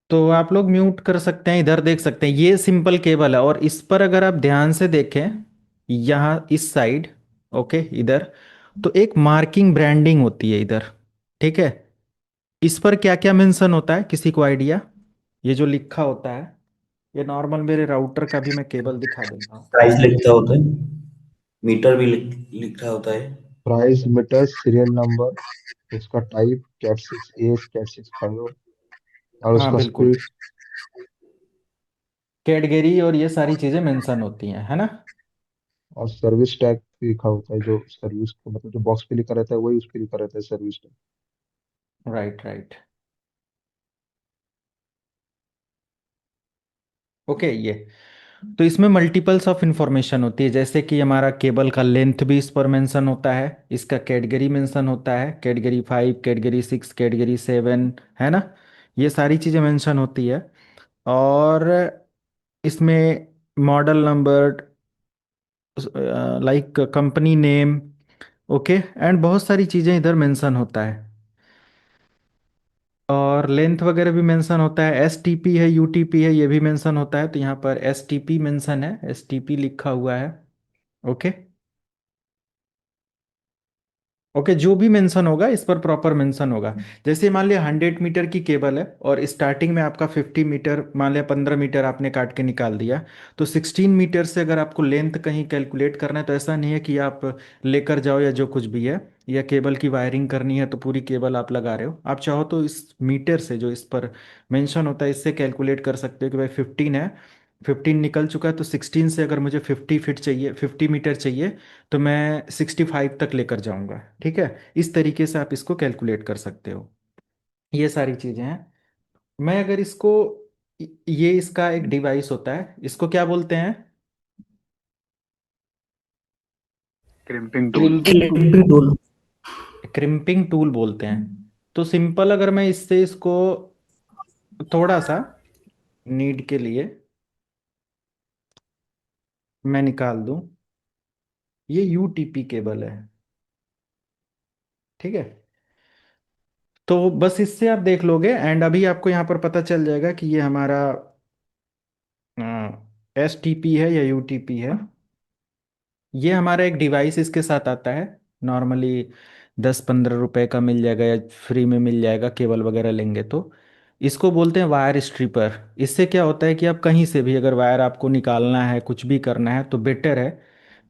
तो आप लोग म्यूट कर सकते हैं, इधर देख सकते हैं ये सिंपल केबल है। और इस पर अगर आप ध्यान से देखें, यहाँ इस साइड, ओके, इधर तो एक मार्किंग ब्रांडिंग होती है इधर, ठीक है। इस पर क्या क्या मेंशन होता है, किसी को आइडिया? ये जो लिखा होता है, ये नॉर्मल मेरे राउटर का भी मैं केबल दिखा देता हूँ।
प्राइस लिखता होता है, मीटर भी लिखा होता है।
प्राइस, मीटर, सीरियल नंबर, उसका टाइप कैट 6A, कैट 6 5, और
हाँ
उसका
बिल्कुल,
स्पीड।
कैटेगरी और ये सारी चीज़ें मेंशन होती हैं, है ना।
और सर्विस टैग भी लिखा होता है, जो सर्विस को मतलब जो बॉक्स पे लिखा रहता है वही उस पे लिखा रहता है, service tag.
Right right, okay. ये तो इसमें मल्टीपल्स ऑफ इंफॉर्मेशन होती है, जैसे कि हमारा केबल का लेंथ भी इस पर मेंशन होता है, इसका कैटेगरी मेंशन होता है, कैटेगरी 5, कैटेगरी 6, कैटेगरी 7, है ना। ये सारी चीज़ें मेंशन होती है। और इसमें model number, like company name, okay, and बहुत सारी चीज़ें इधर मेंशन होता है। और लेंथ वगैरह भी मेंशन होता है, एसटीपी है, यूटीपी है, ये भी मेंशन होता है। तो यहाँ पर एसटीपी मेंशन है, एसटीपी लिखा हुआ है, ओके। ओके, जो भी मेंशन होगा इस पर प्रॉपर मेंशन होगा। जैसे मान लिया 100 मीटर की केबल है और स्टार्टिंग में आपका 50 मीटर, मान लिया 15 मीटर आपने काट के निकाल दिया, तो 16 मीटर से अगर आपको लेंथ कहीं कैलकुलेट करना है तो ऐसा नहीं है कि आप लेकर जाओ या जो कुछ भी है, या केबल की वायरिंग करनी है तो पूरी केबल आप लगा रहे हो, आप चाहो तो इस मीटर से जो इस पर मेंशन होता है इससे कैलकुलेट कर सकते हो कि भाई 15 है, 15 निकल चुका है तो 16 से अगर मुझे 50 फीट चाहिए, 50 मीटर चाहिए, तो मैं 65 तक लेकर जाऊंगा। ठीक है, इस तरीके से आप इसको कैलकुलेट कर सकते हो। ये सारी चीजें हैं। मैं अगर इसको, ये इसका एक डिवाइस होता है, इसको क्या बोलते हैं?
Crimping tool.
Crimping.
Crimping tool.
Crimping tool बोलते हैं। तो सिंपल अगर मैं इससे इसको थोड़ा सा नीड के लिए मैं निकाल दूं, ये यूटीपी केबल है। ठीक है, तो बस इससे आप देख लोगे एंड अभी आपको यहाँ पर पता चल जाएगा कि ये हमारा एसटीपी है या यूटीपी है। ये हमारा एक डिवाइस इसके साथ आता है, नॉर्मली 10-15 रुपए का मिल जाएगा या फ्री में मिल जाएगा केबल वगैरह लेंगे तो। इसको बोलते हैं वायर स्ट्रिपर। इससे क्या होता है कि आप कहीं से भी अगर वायर आपको निकालना है, कुछ भी करना है, तो बेटर है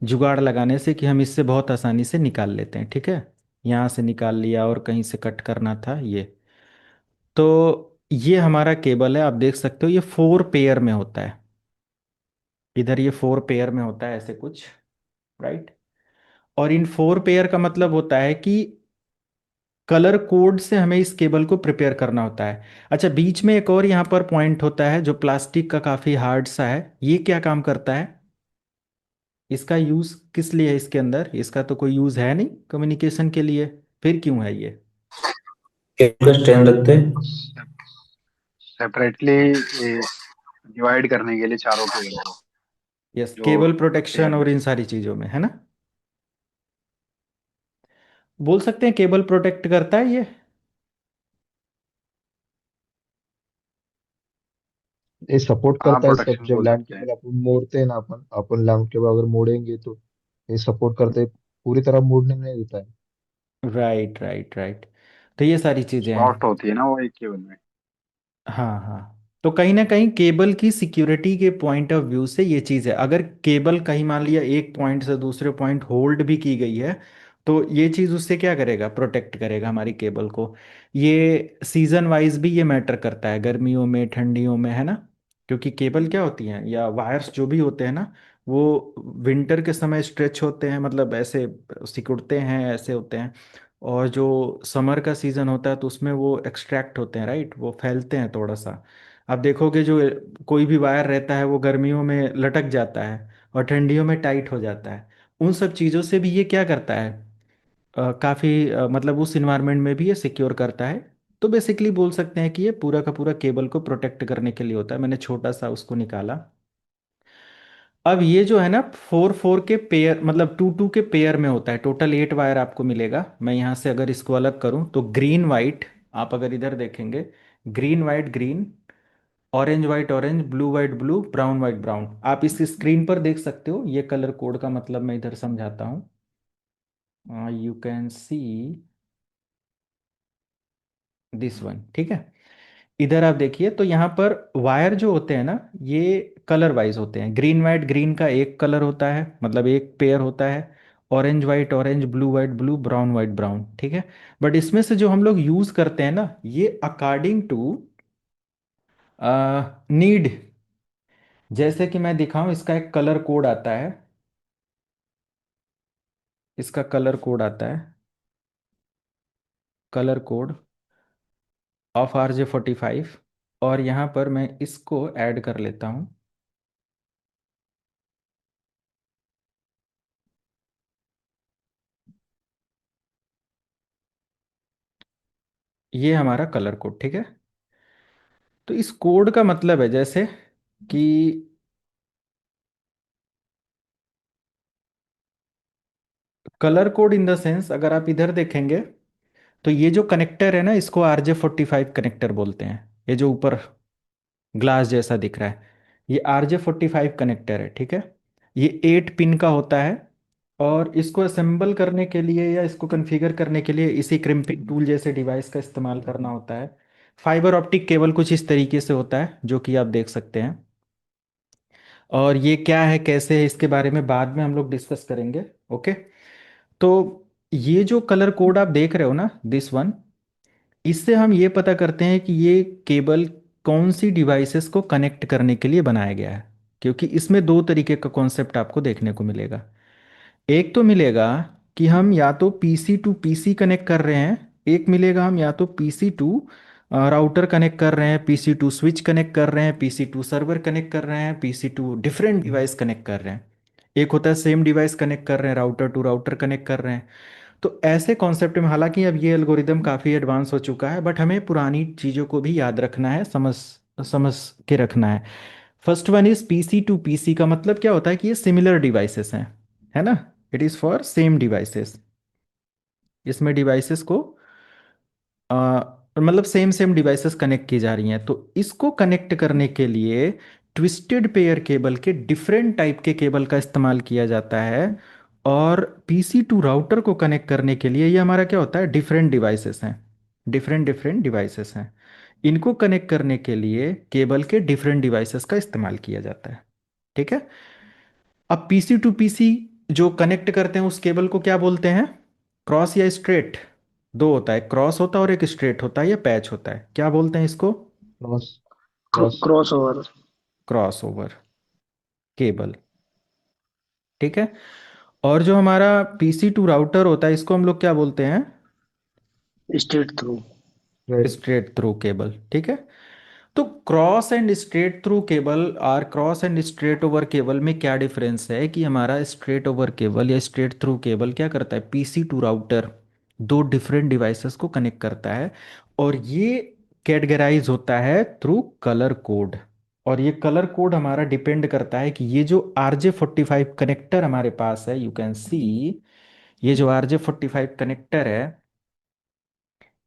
जुगाड़ लगाने से कि हम इससे बहुत आसानी से निकाल लेते हैं। ठीक है, यहाँ से निकाल लिया और कहीं से कट करना था ये। तो ये हमारा केबल है, आप देख सकते हो ये 4 पेयर में होता है। इधर ये 4 पेयर में होता है ऐसे कुछ, राइट। और इन 4 पेयर का मतलब होता है कि कलर कोड से हमें इस केबल को प्रिपेयर करना होता है। अच्छा, बीच में एक और यहाँ पर पॉइंट होता है जो प्लास्टिक का काफी हार्ड सा है, ये क्या काम करता है? इसका यूज किस लिए है? इसके अंदर इसका तो कोई यूज है नहीं कम्युनिकेशन के लिए, फिर क्यों है ये?
केबल का स्ट्रेंथ रखते हैं।
सेपरेटली डिवाइड करने के लिए चारों केबल को,
यस,
जो
केबल
पेयर
प्रोटेक्शन
में
और इन सारी चीजों में है ना, बोल सकते हैं केबल प्रोटेक्ट करता है ये।
ये सपोर्ट
हाँ,
करता है सब,
प्रोटेक्शन
जब
बोल
लैंड
सकते हैं।
केबल अपन मोड़ते हैं ना, अपन लैंड केबल अगर मोड़ेंगे तो ये सपोर्ट करते हैं, पूरी तरह मोड़ने नहीं देता है।
राइट राइट राइट, तो ये सारी चीजें
सॉफ्ट
हैं।
होती है ना वो एक केबल में।
हाँ हाँ, तो कहीं ना कहीं केबल की सिक्योरिटी के पॉइंट ऑफ व्यू से ये चीज़ है। अगर केबल कहीं मान लिया एक पॉइंट से दूसरे पॉइंट होल्ड भी की गई है, तो ये चीज़ उससे क्या करेगा? प्रोटेक्ट करेगा हमारी केबल को। ये सीजन वाइज भी ये मैटर करता है, गर्मियों में ठंडियों में, है ना। क्योंकि केबल क्या होती हैं या वायर्स जो भी होते हैं ना, वो विंटर के समय स्ट्रेच होते हैं, मतलब ऐसे सिकुड़ते हैं, ऐसे होते हैं। और जो समर का सीजन होता है तो उसमें वो एक्सट्रैक्ट होते हैं, राइट, वो फैलते हैं थोड़ा सा। आप देखोगे जो कोई भी वायर रहता है वो गर्मियों में लटक जाता है और ठंडियों में टाइट हो जाता है। उन सब चीज़ों से भी ये क्या करता है, काफ़ी मतलब उस इन्वायरमेंट में भी ये सिक्योर करता है। तो बेसिकली बोल सकते हैं कि ये पूरा का पूरा केबल को प्रोटेक्ट करने के लिए होता है। मैंने छोटा सा उसको निकाला। अब ये जो है ना 4-4 के पेयर, मतलब 2-2 के पेयर में होता है, टोटल 8 वायर आपको मिलेगा। मैं यहाँ से अगर इसको अलग करूँ तो ग्रीन वाइट, आप अगर इधर देखेंगे, green white green, orange white orange, blue white blue, brown white brown, आप इस स्क्रीन पर देख सकते हो। ये कलर कोड का मतलब मैं इधर समझाता हूँ। You can see this one. ठीक है, इधर आप देखिए तो यहाँ पर वायर जो होते हैं ना, ये कलर वाइज होते हैं। ग्रीन वाइट ग्रीन का एक कलर होता है, मतलब एक पेयर होता है। Orange white orange, blue white blue, brown white brown. ठीक है, बट इसमें से जो हम लोग यूज करते हैं ना, ये अकॉर्डिंग टू नीड। जैसे कि मैं दिखाऊं, इसका एक कलर कोड आता है, इसका कलर कोड आता है, कलर कोड ऑफ RJ45। और यहाँ पर मैं इसको ऐड कर लेता हूँ। ये हमारा कलर कोड, ठीक है। तो इस कोड का मतलब है जैसे कि colour code in the sense, अगर आप इधर देखेंगे तो ये जो कनेक्टर है ना, इसको RJ45 कनेक्टर बोलते हैं। ये जो ऊपर ग्लास जैसा दिख रहा है, ये RJ45 कनेक्टर है। ठीक है, ये 8 पिन का होता है। और इसको असेंबल करने के लिए या इसको कॉन्फ़िगर करने के लिए इसी क्रिम्पिंग टूल जैसे डिवाइस का इस्तेमाल करना होता है। फाइबर ऑप्टिक केबल कुछ इस तरीके से होता है जो कि आप देख सकते हैं। और ये क्या है, कैसे है, इसके बारे में बाद में हम लोग डिस्कस करेंगे। ओके। तो ये जो कलर कोड आप देख रहे हो ना, दिस वन, इससे हम ये पता करते हैं कि ये केबल कौन सी डिवाइसेस को कनेक्ट करने के लिए बनाया गया है। क्योंकि इसमें दो तरीके का कॉन्सेप्ट आपको देखने को मिलेगा। एक तो मिलेगा कि हम या तो पीसी टू पीसी कनेक्ट कर रहे हैं, एक मिलेगा हम या तो पीसी टू राउटर कनेक्ट कर रहे हैं, पीसी टू स्विच कनेक्ट कर रहे हैं, पीसी टू सर्वर कनेक्ट कर रहे हैं, PC to different device connect कर रहे हैं। एक होता है सेम डिवाइस कनेक्ट कर रहे हैं, राउटर टू राउटर कनेक्ट कर रहे हैं। तो ऐसे कॉन्सेप्ट में हालांकि अब ये एल्गोरिदम काफ़ी एडवांस हो चुका है, बट हमें पुरानी चीज़ों को भी याद रखना है, समझ समझ के रखना है। First one is PC to PC का मतलब क्या होता है कि ये सिमिलर डिवाइसेस हैं, है ना। It is for same devices. इसमें डिवाइसेस को मतलब सेम सेम डिवाइसेस कनेक्ट की जा रही हैं। तो इसको कनेक्ट करने के लिए ट्विस्टेड पेयर केबल के डिफरेंट टाइप के केबल का इस्तेमाल किया जाता है। और पीसी टू राउटर को कनेक्ट करने के लिए ये हमारा क्या होता है, डिफरेंट डिवाइसेस हैं, डिफरेंट डिफरेंट डिवाइसेस हैं। इनको कनेक्ट करने के लिए केबल के डिफरेंट डिवाइसेस का इस्तेमाल किया जाता है। ठीक है। अब पीसी टू पीसी जो कनेक्ट करते हैं उस केबल को क्या बोलते हैं, क्रॉस या स्ट्रेट। दो होता है, क्रॉस होता है और एक स्ट्रेट होता है या पैच होता है, क्या बोलते हैं इसको,
cross cross
cross over.
Cross over cable. ठीक है। और जो हमारा पीसी टू राउटर होता है इसको हम लोग क्या बोलते हैं,
straight through.
Red
straight through cable. ठीक है। तो cross and straight through cable और cross and straight over cable में क्या डिफरेंस है कि हमारा स्ट्रेट ओवर केबल या स्ट्रेट थ्रू केबल क्या करता है, पीसी टू राउटर दो डिफरेंट डिवाइसेस को कनेक्ट करता है। और ये कैटेगराइज होता है थ्रू कलर कोड। और ये कलर कोड हमारा डिपेंड करता है कि ये जो RJ45 कनेक्टर हमारे पास है, यू कैन सी, ये जो RJ45 कनेक्टर है,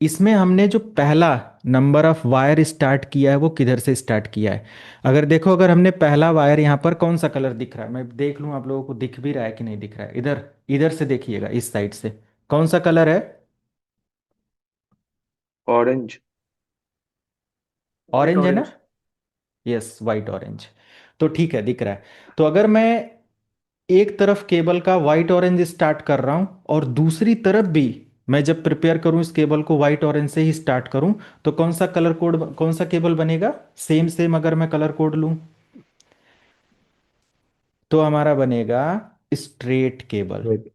इसमें हमने जो पहला नंबर ऑफ वायर स्टार्ट किया है वो किधर से स्टार्ट किया है। अगर देखो, अगर हमने पहला वायर यहाँ पर कौन सा कलर दिख रहा है, मैं देख लूँ आप लोगों को दिख भी रहा है कि नहीं दिख रहा है, इधर इधर से देखिएगा, इस साइड से कौन सा कलर है,
ऑरेंज।
White
ऑरेंज है ना।
orange.
Yes, white orange. तो ठीक है, दिख रहा है। तो अगर मैं एक तरफ केबल का वाइट ऑरेंज स्टार्ट कर रहा हूं और दूसरी तरफ भी मैं जब प्रिपेयर करूं इस केबल को वाइट ऑरेंज से ही स्टार्ट करूं, तो कौन सा कलर कोड, कौन सा केबल बनेगा, सेम सेम अगर मैं कलर कोड लूं तो हमारा बनेगा स्ट्रेट केबल।
रेड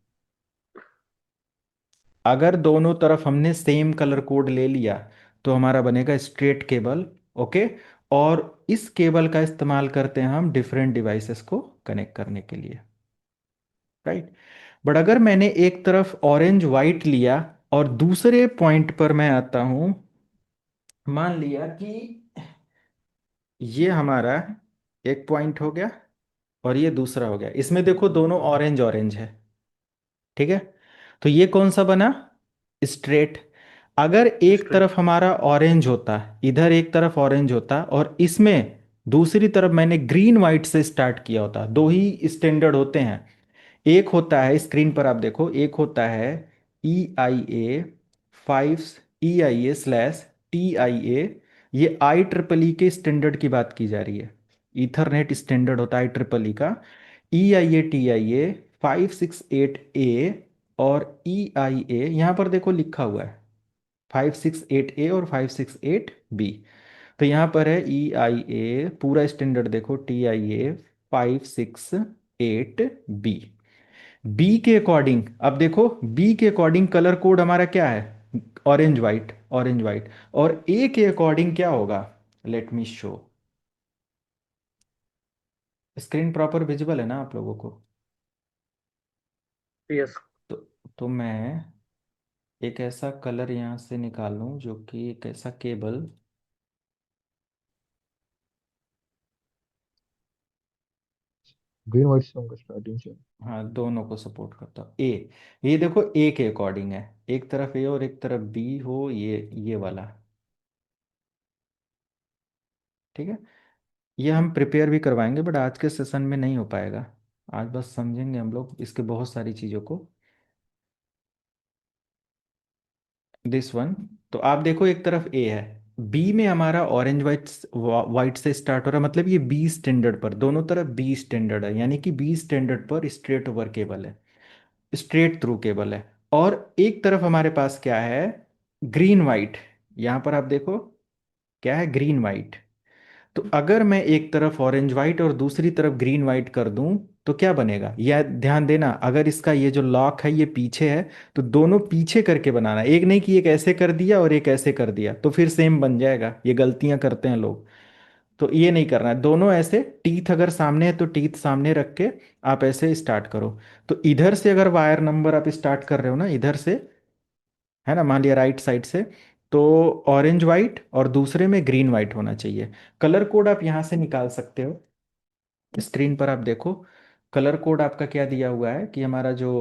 अगर दोनों तरफ हमने सेम कलर कोड ले लिया तो हमारा बनेगा स्ट्रेट केबल। ओके। और इस केबल का इस्तेमाल करते हैं हम डिफरेंट डिवाइसेस को कनेक्ट करने के लिए, राइट। बट अगर मैंने एक तरफ ऑरेंज वाइट लिया और दूसरे पॉइंट पर मैं आता हूं, मान लिया कि ये हमारा एक पॉइंट हो गया और ये दूसरा हो गया, इसमें देखो दोनों ऑरेंज ऑरेंज है। ठीक है। तो ये कौन सा बना, स्ट्रेट। अगर एक
Straight.
तरफ हमारा ऑरेंज होता, इधर एक तरफ ऑरेंज होता और इसमें दूसरी तरफ मैंने ग्रीन वाइट से स्टार्ट किया होता, दो ही स्टैंडर्ड होते हैं। एक होता है, स्क्रीन पर आप देखो, एक होता है EIA 5, EIA/TIA। ये IEEE के स्टैंडर्ड की बात की जा रही है, ईथरनेट स्टैंडर्ड होता है IEEE का। EIA TIA 568A और EIA यहाँ पर देखो लिखा हुआ है 568A और 568B। तो यहाँ पर है EIA, पूरा स्टैंडर्ड देखो, TIA 568B। बी के अकॉर्डिंग अब देखो, बी के अकॉर्डिंग कलर कोड हमारा क्या है, ऑरेंज वाइट, ऑरेंज वाइट। और ए के अकॉर्डिंग क्या होगा, let me show. Screen proper visible है ना आप लोगों को।
Yes.
तो तो मैं एक ऐसा कलर यहाँ से निकालूं जो कि एक ऐसा केबल,
ग्रीन व्हाइट से होगा स्टार्टिंग से।
हाँ दोनों को सपोर्ट करता हूँ। ए, ये देखो ए के अकॉर्डिंग है, एक तरफ ए और एक तरफ बी हो, ये वाला। ठीक है। ये हम प्रिपेयर भी करवाएंगे बट आज के सेशन में नहीं हो पाएगा। आज बस समझेंगे हम लोग इसके बहुत सारी चीज़ों को। This one. तो आप देखो एक तरफ ए है, बी में हमारा ऑरेंज वाइट वाइट से स्टार्ट हो रहा है, मतलब ये बी स्टैंडर्ड पर, दोनों तरफ बी स्टैंडर्ड है, यानी कि बी स्टैंडर्ड पर स्ट्रेट ओवर केबल है, स्ट्रेट थ्रू केबल है। और एक तरफ हमारे पास क्या है, ग्रीन वाइट। यहाँ पर आप देखो क्या है, ग्रीन वाइट। तो अगर मैं एक तरफ ऑरेंज वाइट और दूसरी तरफ ग्रीन वाइट कर दूं तो क्या बनेगा, यह ध्यान देना, अगर इसका ये जो लॉक है ये पीछे है तो दोनों पीछे करके बनाना, एक नहीं कि एक ऐसे कर दिया और एक ऐसे कर दिया तो फिर सेम बन जाएगा, ये गलतियां करते हैं लोग। तो ये नहीं करना है, दोनों ऐसे, टीथ अगर सामने है तो टीथ सामने रख के आप ऐसे स्टार्ट करो। तो इधर से अगर वायर नंबर आप स्टार्ट कर रहे हो ना, इधर से, है ना, मान लिया राइट साइड से, तो ऑरेंज वाइट और दूसरे में ग्रीन वाइट होना चाहिए। कलर कोड आप यहाँ से निकाल सकते हो, स्क्रीन पर आप देखो। कलर कोड आपका क्या दिया हुआ है कि हमारा जो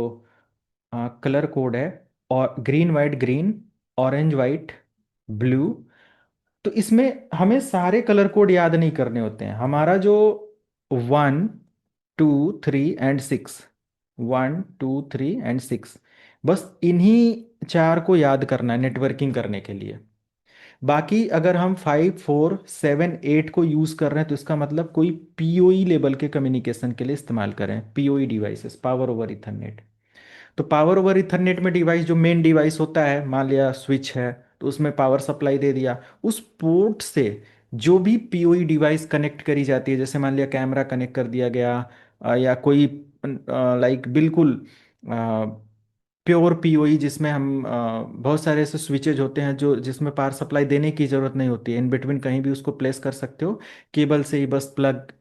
कलर कोड है, और green white green, orange white blue. तो इसमें हमें सारे कलर कोड याद नहीं करने होते हैं, हमारा जो 1 2 3 एंड 6, 1 2 3 एंड 6, बस इन्हीं चार को याद करना है नेटवर्किंग करने के लिए। बाकी अगर हम 5 4 7 8 को यूज कर रहे हैं तो इसका मतलब कोई पीओई लेवल के कम्युनिकेशन के लिए इस्तेमाल करें, PoE devices, power over Ethernet. तो पावर ओवर इथरनेट में डिवाइस, जो मेन डिवाइस होता है, मान लिया स्विच है तो उसमें पावर सप्लाई दे दिया, उस पोर्ट से जो भी पीओई डिवाइस कनेक्ट करी जाती है, जैसे मान लिया कैमरा कनेक्ट कर दिया गया, या कोई लाइक बिल्कुल प्योर पीओई जिसमें हम बहुत सारे ऐसे स्विचेज होते हैं जो जिसमें पावर सप्लाई देने की ज़रूरत नहीं होती है, इन बिटवीन कहीं भी उसको प्लेस कर सकते हो, केबल से ही बस प्लग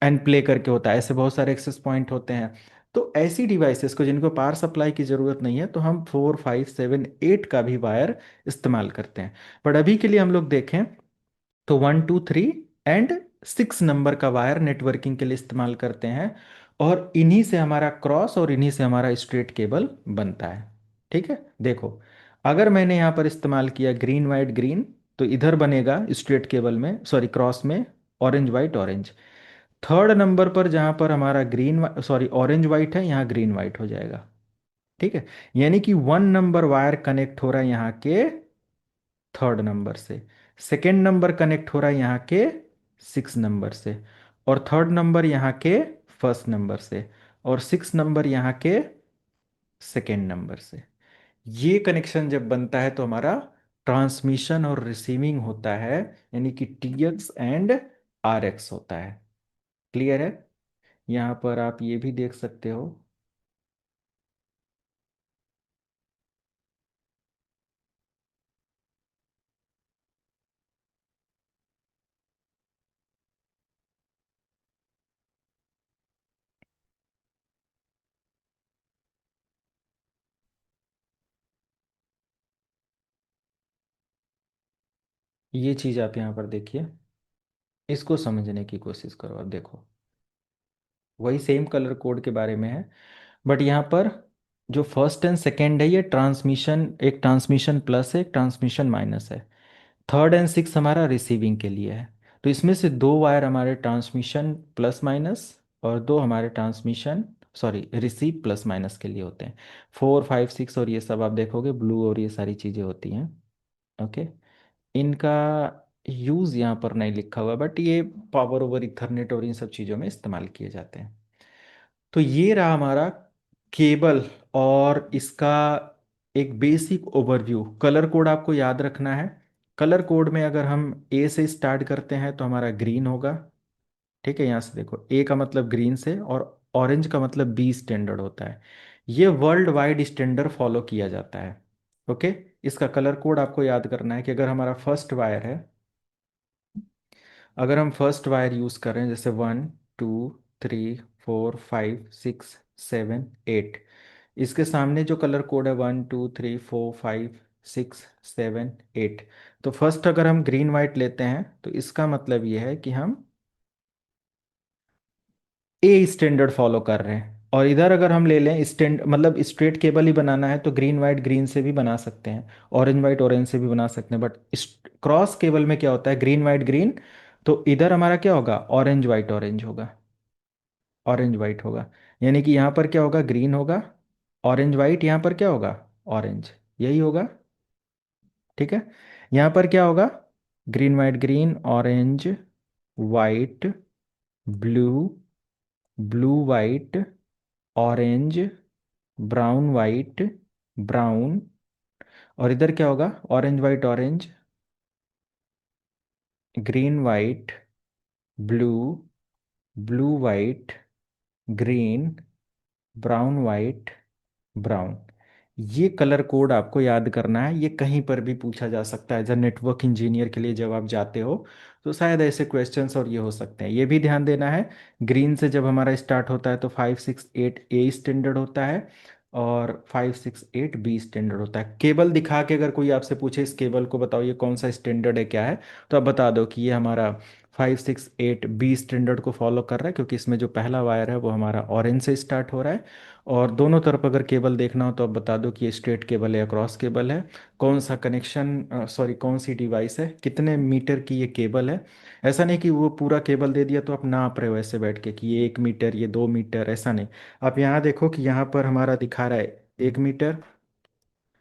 एंड प्ले करके होता है, ऐसे बहुत सारे एक्सेस पॉइंट होते हैं। तो ऐसी डिवाइसेस को जिनको पावर सप्लाई की ज़रूरत नहीं है तो हम 4 5 7 8 का भी वायर इस्तेमाल करते हैं। बट अभी के लिए हम लोग देखें तो 1 2 3 एंड 6 नंबर का वायर नेटवर्किंग के लिए इस्तेमाल करते हैं, और इन्हीं से हमारा क्रॉस और इन्हीं से हमारा स्ट्रेट केबल बनता है। ठीक है, देखो अगर मैंने यहाँ पर इस्तेमाल किया ग्रीन वाइट ग्रीन, तो इधर बनेगा स्ट्रेट केबल में, सॉरी क्रॉस में, orange white orange. Third number पर जहाँ पर हमारा ग्रीन सॉरी ऑरेंज वाइट है, यहाँ ग्रीन वाइट हो जाएगा। ठीक है, यानी कि 1 नंबर वायर कनेक्ट हो रहा है यहाँ के थर्ड नंबर से, सेकेंड नंबर कनेक्ट हो रहा है यहाँ के 6 नंबर से, और थर्ड नंबर यहाँ के फर्स्ट नंबर से, और 6 नंबर यहाँ के सेकेंड नंबर से। ये कनेक्शन जब बनता है तो हमारा ट्रांसमिशन और रिसीविंग होता है, यानी कि टीएक्स एंड आरएक्स होता है। क्लियर है? यहाँ पर आप ये भी देख सकते हो, ये चीज़ आप यहाँ पर देखिए, इसको समझने की कोशिश करो। अब देखो वही सेम कलर कोड के बारे में है, बट यहाँ पर जो फर्स्ट एंड सेकेंड है ये ट्रांसमिशन, एक ट्रांसमिशन प्लस है, एक ट्रांसमिशन माइनस है। थर्ड एंड सिक्स हमारा रिसीविंग के लिए है। तो इसमें से दो वायर हमारे ट्रांसमिशन प्लस माइनस, और दो हमारे transmission sorry receive plus minus के लिए होते हैं। 4 5 6 और ये सब आप देखोगे ब्लू और ये सारी चीज़ें होती हैं। ओके, इनका यूज़ यहाँ पर नहीं लिखा हुआ, बट ये पावर ओवर इथरनेट और इन सब चीज़ों में इस्तेमाल किए जाते हैं। तो ये रहा हमारा केबल, और इसका एक बेसिक ओवरव्यू। कलर कोड आपको याद रखना है। कलर कोड में अगर हम ए से स्टार्ट करते हैं तो हमारा ग्रीन होगा। ठीक है, यहाँ से देखो ए का मतलब ग्रीन से, और ऑरेंज का मतलब बी स्टैंडर्ड होता है। ये वर्ल्ड वाइड स्टैंडर्ड फॉलो किया जाता है। ओके, इसका कलर कोड आपको याद करना है कि अगर हमारा फर्स्ट वायर है, अगर हम फर्स्ट वायर यूज़ कर रहे हैं, जैसे 1 2 3 4 5 6 7 8, इसके सामने जो कलर कोड है 1 2 3 4 5 6 7 8, तो फर्स्ट अगर हम ग्रीन वाइट लेते हैं तो इसका मतलब ये है कि हम ए स्टैंडर्ड फॉलो कर रहे हैं। और इधर अगर हम ले लें स्टैंड, मतलब स्ट्रेट केबल ही बनाना है तो ग्रीन वाइट ग्रीन से भी बना सकते हैं, ऑरेंज वाइट ऑरेंज से भी बना सकते हैं, बट क्रॉस केबल में क्या होता है, ग्रीन वाइट ग्रीन, तो इधर हमारा क्या होगा, ऑरेंज वाइट ऑरेंज होगा, ऑरेंज वाइट होगा। यानी कि यहाँ पर क्या होगा, ग्रीन होगा, ऑरेंज वाइट, यहाँ पर क्या होगा, ऑरेंज, यही होगा। ठीक है, यहाँ पर क्या होगा, green white green, orange white, blue, blue white, orange, brown white, brown, और इधर क्या होगा, orange white orange, green white, blue, blue white, green, brown white, brown. ये कलर कोड आपको याद करना है, ये कहीं पर भी पूछा जा सकता है एज अ नेटवर्क इंजीनियर के लिए जब आप जाते हो, तो शायद ऐसे क्वेश्चंस और ये हो सकते हैं। ये भी ध्यान देना है, ग्रीन से जब हमारा स्टार्ट होता है तो 568 ए स्टैंडर्ड होता है और 568 बी स्टैंडर्ड होता है। केबल दिखा के अगर कोई आपसे पूछे इस केबल को बताओ ये कौन सा स्टैंडर्ड है क्या है, तो आप बता दो कि ये हमारा 568 बी स्टैंडर्ड को फॉलो कर रहा है, क्योंकि इसमें जो पहला वायर है वो हमारा ऑरेंज से स्टार्ट हो रहा है। और दोनों तरफ अगर केबल देखना हो तो आप बता दो कि ये स्ट्रेट केबल है या क्रॉस केबल है, कौन सा कनेक्शन, सॉरी कौन सी डिवाइस है, कितने मीटर की ये केबल है। ऐसा नहीं कि वो पूरा केबल दे दिया तो आप नाप रहे हो ऐसे बैठ के कि ये 1 मीटर ये 2 मीटर, ऐसा नहीं। आप यहाँ देखो कि यहाँ पर हमारा दिखा रहा है 1 मीटर,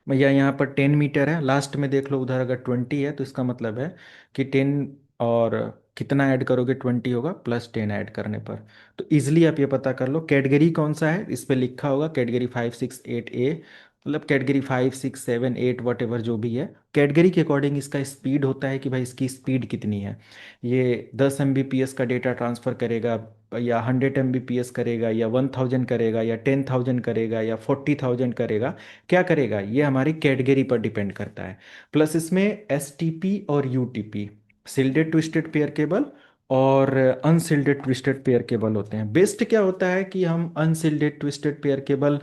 या यहाँ पर 10 मीटर है, लास्ट में देख लो उधर अगर 20 है तो इसका मतलब है कि 10 और कितना ऐड करोगे, 20 होगा प्लस 10 ऐड करने पर। तो इजिली आप ये पता कर लो कैटेगरी कौन सा है, इस पे लिखा होगा कैटेगरी 568 ए, मतलब कैटेगरी 5 6 7 8 वट एवर जो भी है, कैटेगरी के अकॉर्डिंग इसका स्पीड होता है कि भाई इसकी स्पीड कितनी है। ये 10 Mbps का डेटा ट्रांसफ़र करेगा, या 100 Mbps करेगा, या 1000 करेगा, या 10,000 करेगा, या 40,000 करेगा, क्या करेगा, ये हमारी कैटेगरी पर डिपेंड करता है। प्लस इसमें एसटीपी और यूटीपी, सिल्डेड ट्विस्टेड पेयर केबल और अनसिल्डेड ट्विस्टेड पेयर केबल होते हैं। बेस्ट क्या होता है कि हम unshielded twisted pair cable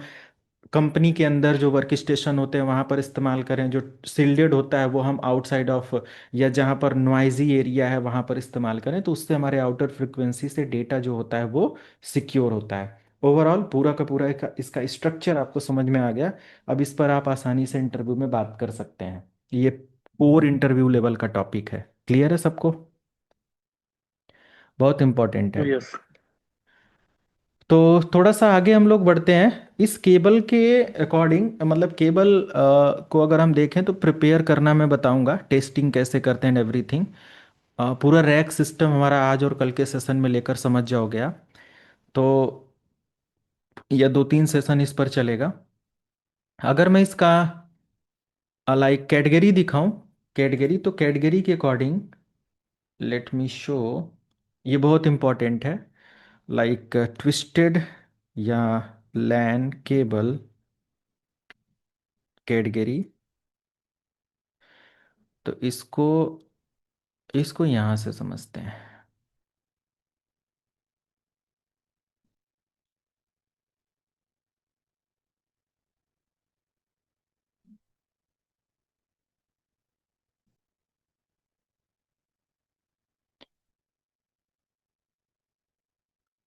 company के अंदर जो वर्क स्टेशन होते हैं वहाँ पर इस्तेमाल करें, जो सिल्डेड होता है वो हम आउटसाइड ऑफ या जहाँ पर नॉइजी एरिया है वहाँ पर इस्तेमाल करें, तो उससे हमारे आउटर फ्रिक्वेंसी से डेटा जो होता है वो सिक्योर होता है। ओवरऑल पूरा का पूरा इसका स्ट्रक्चर आपको समझ में आ गया। अब इस पर आप आसानी से इंटरव्यू में बात कर सकते हैं। ये कोर इंटरव्यू लेवल का टॉपिक है, क्लियर है सबको, बहुत इंपॉर्टेंट है।
Yes.
तो थोड़ा सा आगे हम लोग बढ़ते हैं, इस केबल के अकॉर्डिंग, मतलब केबल को अगर हम देखें तो प्रिपेयर करना मैं बताऊंगा, टेस्टिंग कैसे करते हैं एवरीथिंग। पूरा रैक सिस्टम हमारा आज और कल के सेशन में लेकर समझ जाओगे आप, तो या 2 3 सेशन इस पर चलेगा। अगर मैं इसका लाइक कैटेगरी दिखाऊं, कैटेगरी, तो कैटेगरी के अकॉर्डिंग लेट मी शो, ये बहुत इंपॉर्टेंट है, लाइक ट्विस्टेड या लैन केबल कैटेगरी, तो इसको इसको यहाँ से समझते हैं।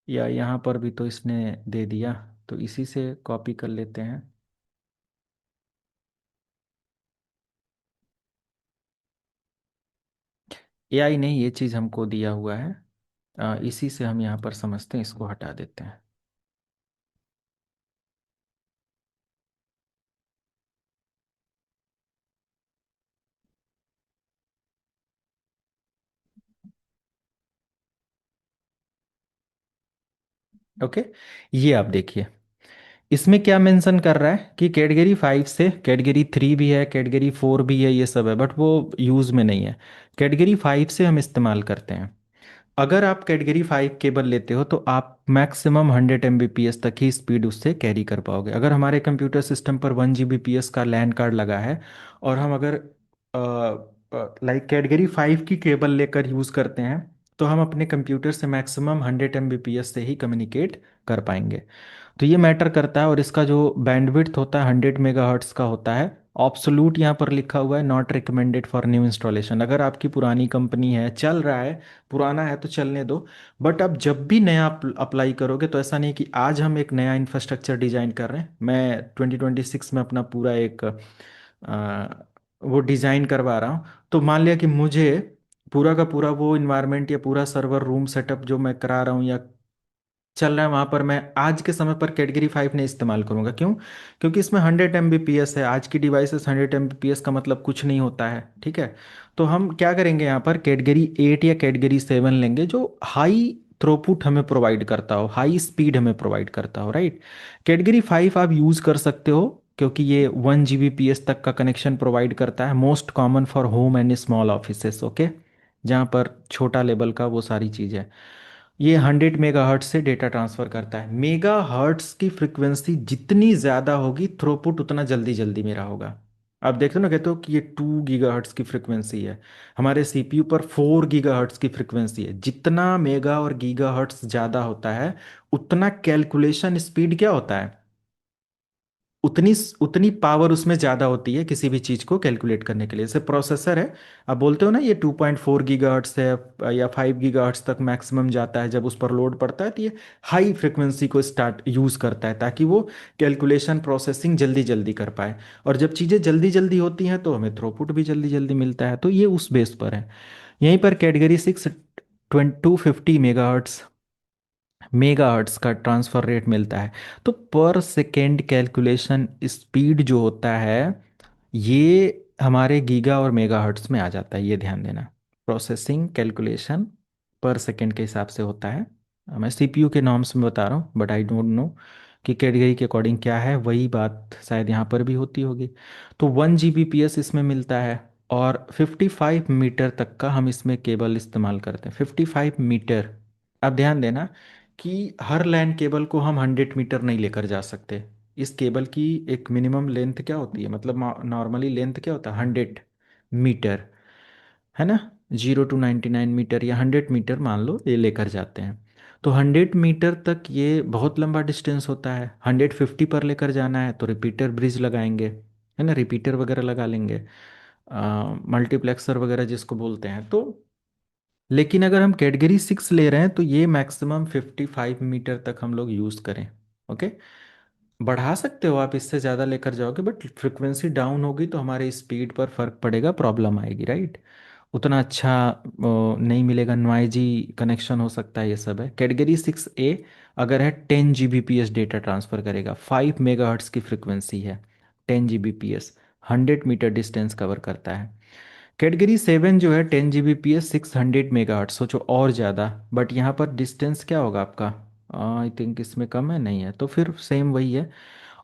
या यहाँ पर भी तो इसने दे दिया, तो इसी से कॉपी कर लेते हैं। एआई नहीं, ये चीज़ हमको दिया हुआ है, इसी से हम यहाँ पर समझते हैं, इसको हटा देते हैं। ओके, ये आप देखिए, इसमें क्या मेंशन कर रहा है कि कैटेगरी 5 से कैटेगरी 3 भी है, कैटेगरी 4 भी है, ये सब है, बट वो यूज़ में नहीं है। कैटेगरी 5 से हम इस्तेमाल करते हैं। अगर आप कैटेगरी 5 केबल लेते हो तो आप मैक्सिमम 100 Mbps तक ही स्पीड उससे कैरी कर पाओगे। अगर हमारे कंप्यूटर सिस्टम पर 1 Gbps का लैन कार्ड लगा है और हम अगर लाइक कैटेगरी 5 की केबल लेकर यूज़ करते हैं, तो हम अपने कंप्यूटर से मैक्सिमम 100 Mbps से ही कम्युनिकेट कर पाएंगे। तो ये मैटर करता है, और इसका जो बैंडविड्थ होता है 100 मेगाहर्ट्ज़ का होता है। ऑब्सोलूट यहाँ पर लिखा हुआ है, not recommended for new installation. अगर आपकी पुरानी कंपनी है, चल रहा है, पुराना है तो चलने दो, बट अब जब भी नया अप्लाई करोगे तो ऐसा नहीं कि आज हम एक नया इंफ्रास्ट्रक्चर डिजाइन कर रहे हैं, मैं 2026 में अपना पूरा एक वो डिजाइन करवा रहा हूँ, तो मान लिया कि मुझे पूरा का पूरा वो इन्वायरमेंट या पूरा सर्वर रूम सेटअप जो मैं करा रहा हूँ या चल रहा है वहाँ पर मैं आज के समय पर कैटेगरी 5 नहीं इस्तेमाल करूँगा। क्यों? क्योंकि इसमें 100 Mbps है। आज की डिवाइसेस 100 Mbps का मतलब कुछ नहीं होता है, ठीक है। तो हम क्या करेंगे यहाँ पर, कैटेगरी 8 या कैटेगरी 7 लेंगे जो हाई थ्रोपुट हमें प्रोवाइड करता हो, हाई स्पीड हमें प्रोवाइड करता हो, राइट। कैटेगरी 5 आप यूज़ कर सकते हो क्योंकि ये 1 Gbps तक का कनेक्शन प्रोवाइड करता है, most common for home and small offices, okay, जहाँ पर छोटा लेवल का वो सारी चीज़ है। ये 100 मेगाहर्ट्ज से डेटा ट्रांसफ़र करता है। मेगाहर्ट्ज की फ्रिक्वेंसी जितनी ज़्यादा होगी, थ्रोपुट उतना जल्दी जल्दी मेरा होगा। आप देखते हो ना, कहते हो कि ये 2 गीगाहर्ट्ज की फ्रिक्वेंसी है, हमारे सीपीयू पर 4 गीगाहर्ट्ज की फ्रिक्वेंसी है। जितना मेगा और गीगाहर्ट्ज ज़्यादा होता है, उतना कैलकुलेशन स्पीड क्या होता है, उतनी उतनी पावर उसमें ज़्यादा होती है किसी भी चीज़ को कैलकुलेट करने के लिए। जैसे प्रोसेसर है, आप बोलते हो ना ये 2.4 गीगाहर्ट्ज है या 5 गीगाहर्ट्ज तक मैक्सिमम जाता है, जब उस पर लोड पड़ता है तो ये हाई फ्रिक्वेंसी को स्टार्ट यूज़ करता है ताकि वो कैलकुलेशन प्रोसेसिंग जल्दी जल्दी कर पाए। और जब चीज़ें जल्दी जल्दी होती हैं तो हमें थ्रोपुट भी जल्दी जल्दी मिलता है। तो ये उस बेस पर है। यहीं पर कैटेगरी 6 250 मेगाहर्ट्ज का ट्रांसफ़र रेट मिलता है। तो पर सेकेंड कैलकुलेशन स्पीड जो होता है, ये हमारे गीगा और मेगाहर्ट्ज में आ जाता है, ये ध्यान देना। प्रोसेसिंग कैलकुलेशन पर सेकेंड के हिसाब से होता है। मैं सीपीयू के नॉर्म्स में बता रहा हूँ, बट आई डोंट नो कि कैटेगरी के अकॉर्डिंग क्या है, वही बात शायद यहाँ पर भी होती होगी। तो 1 Gbps इसमें मिलता है, और 55 मीटर तक का हम इसमें केबल इस्तेमाल करते हैं। 55 मीटर। अब ध्यान देना कि हर लैन केबल को हम 100 मीटर नहीं लेकर जा सकते। इस केबल की एक मिनिमम लेंथ क्या होती है, मतलब नॉर्मली लेंथ क्या होता है, 100 मीटर, है ना। 0 to 99 मीटर या 100 मीटर मान लो ये लेकर जाते हैं। तो 100 मीटर तक ये बहुत लंबा डिस्टेंस होता है। 150 पर लेकर जाना है तो रिपीटर ब्रिज लगाएंगे, है ना, रिपीटर वगैरह लगा लेंगे, मल्टीप्लेक्सर वगैरह जिसको बोलते हैं। तो लेकिन अगर हम कैटेगरी 6 ले रहे हैं तो ये मैक्सिमम 55 मीटर तक हम लोग यूज़ करें, ओके। बढ़ा सकते हो आप, इससे ज़्यादा लेकर जाओगे बट फ्रिक्वेंसी डाउन होगी तो हमारे स्पीड पर फर्क पड़ेगा, प्रॉब्लम आएगी, राइट। उतना अच्छा नहीं मिलेगा, नॉइजी कनेक्शन हो सकता है, ये सब है। कैटेगरी 6A अगर है 10 Gbps डेटा ट्रांसफ़र करेगा, 5 मेगाहर्ट्ज़ की फ्रिक्वेंसी है, 10 Gbps, 100 मीटर डिस्टेंस कवर करता है। कैटेगरी 7 जो है 10 Gbps 600 मेगाहर्ट्ज़, सोचो और ज़्यादा। बट यहाँ पर डिस्टेंस क्या होगा आपका, आई थिंक इसमें कम है, नहीं है, तो फिर सेम वही है।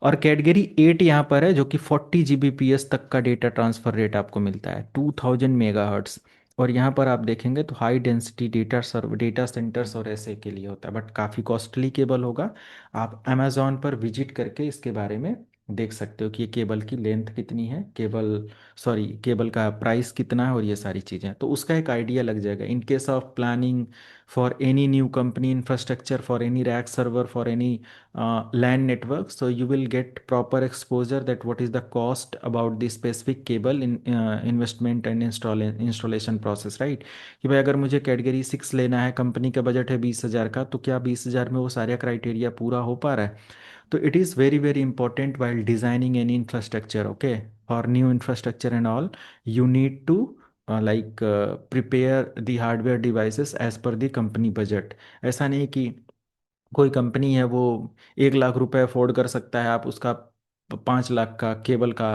और कैटेगरी 8 यहाँ पर है जो कि 40 Gbps तक का डेटा ट्रांसफ़र रेट आपको मिलता है, 2000 मेगाहर्ट्ज़। और यहाँ पर आप देखेंगे तो हाई डेंसिटी डेटा सेंटर्स और ऐसे के लिए होता है, बट काफ़ी कॉस्टली केबल होगा। आप अमेज़ॉन पर विजिट करके इसके बारे में देख सकते हो कि ये केबल की लेंथ कितनी है, केबल का प्राइस कितना है, और ये सारी चीज़ें, तो उसका एक आइडिया लग जाएगा। In case of planning for any new company infrastructure, for any rack server, for any LAN network, so you will get proper exposure that what is the cost about the specific cable in investment and installation process, right। कि भाई अगर मुझे category 6 लेना है, company का budget है 20,000 का, तो क्या 20,000 में वो सारे क्राइटेरिया पूरा हो पा रहा है। तो it is very very important while designing any infrastructure, okay, for new infrastructure and all, you need to prepare the hardware devices as per the company budget। ऐसा नहीं कि कोई कंपनी है वो 1 लाख रुपए अफोर्ड कर सकता है, आप उसका 5 लाख का केबल का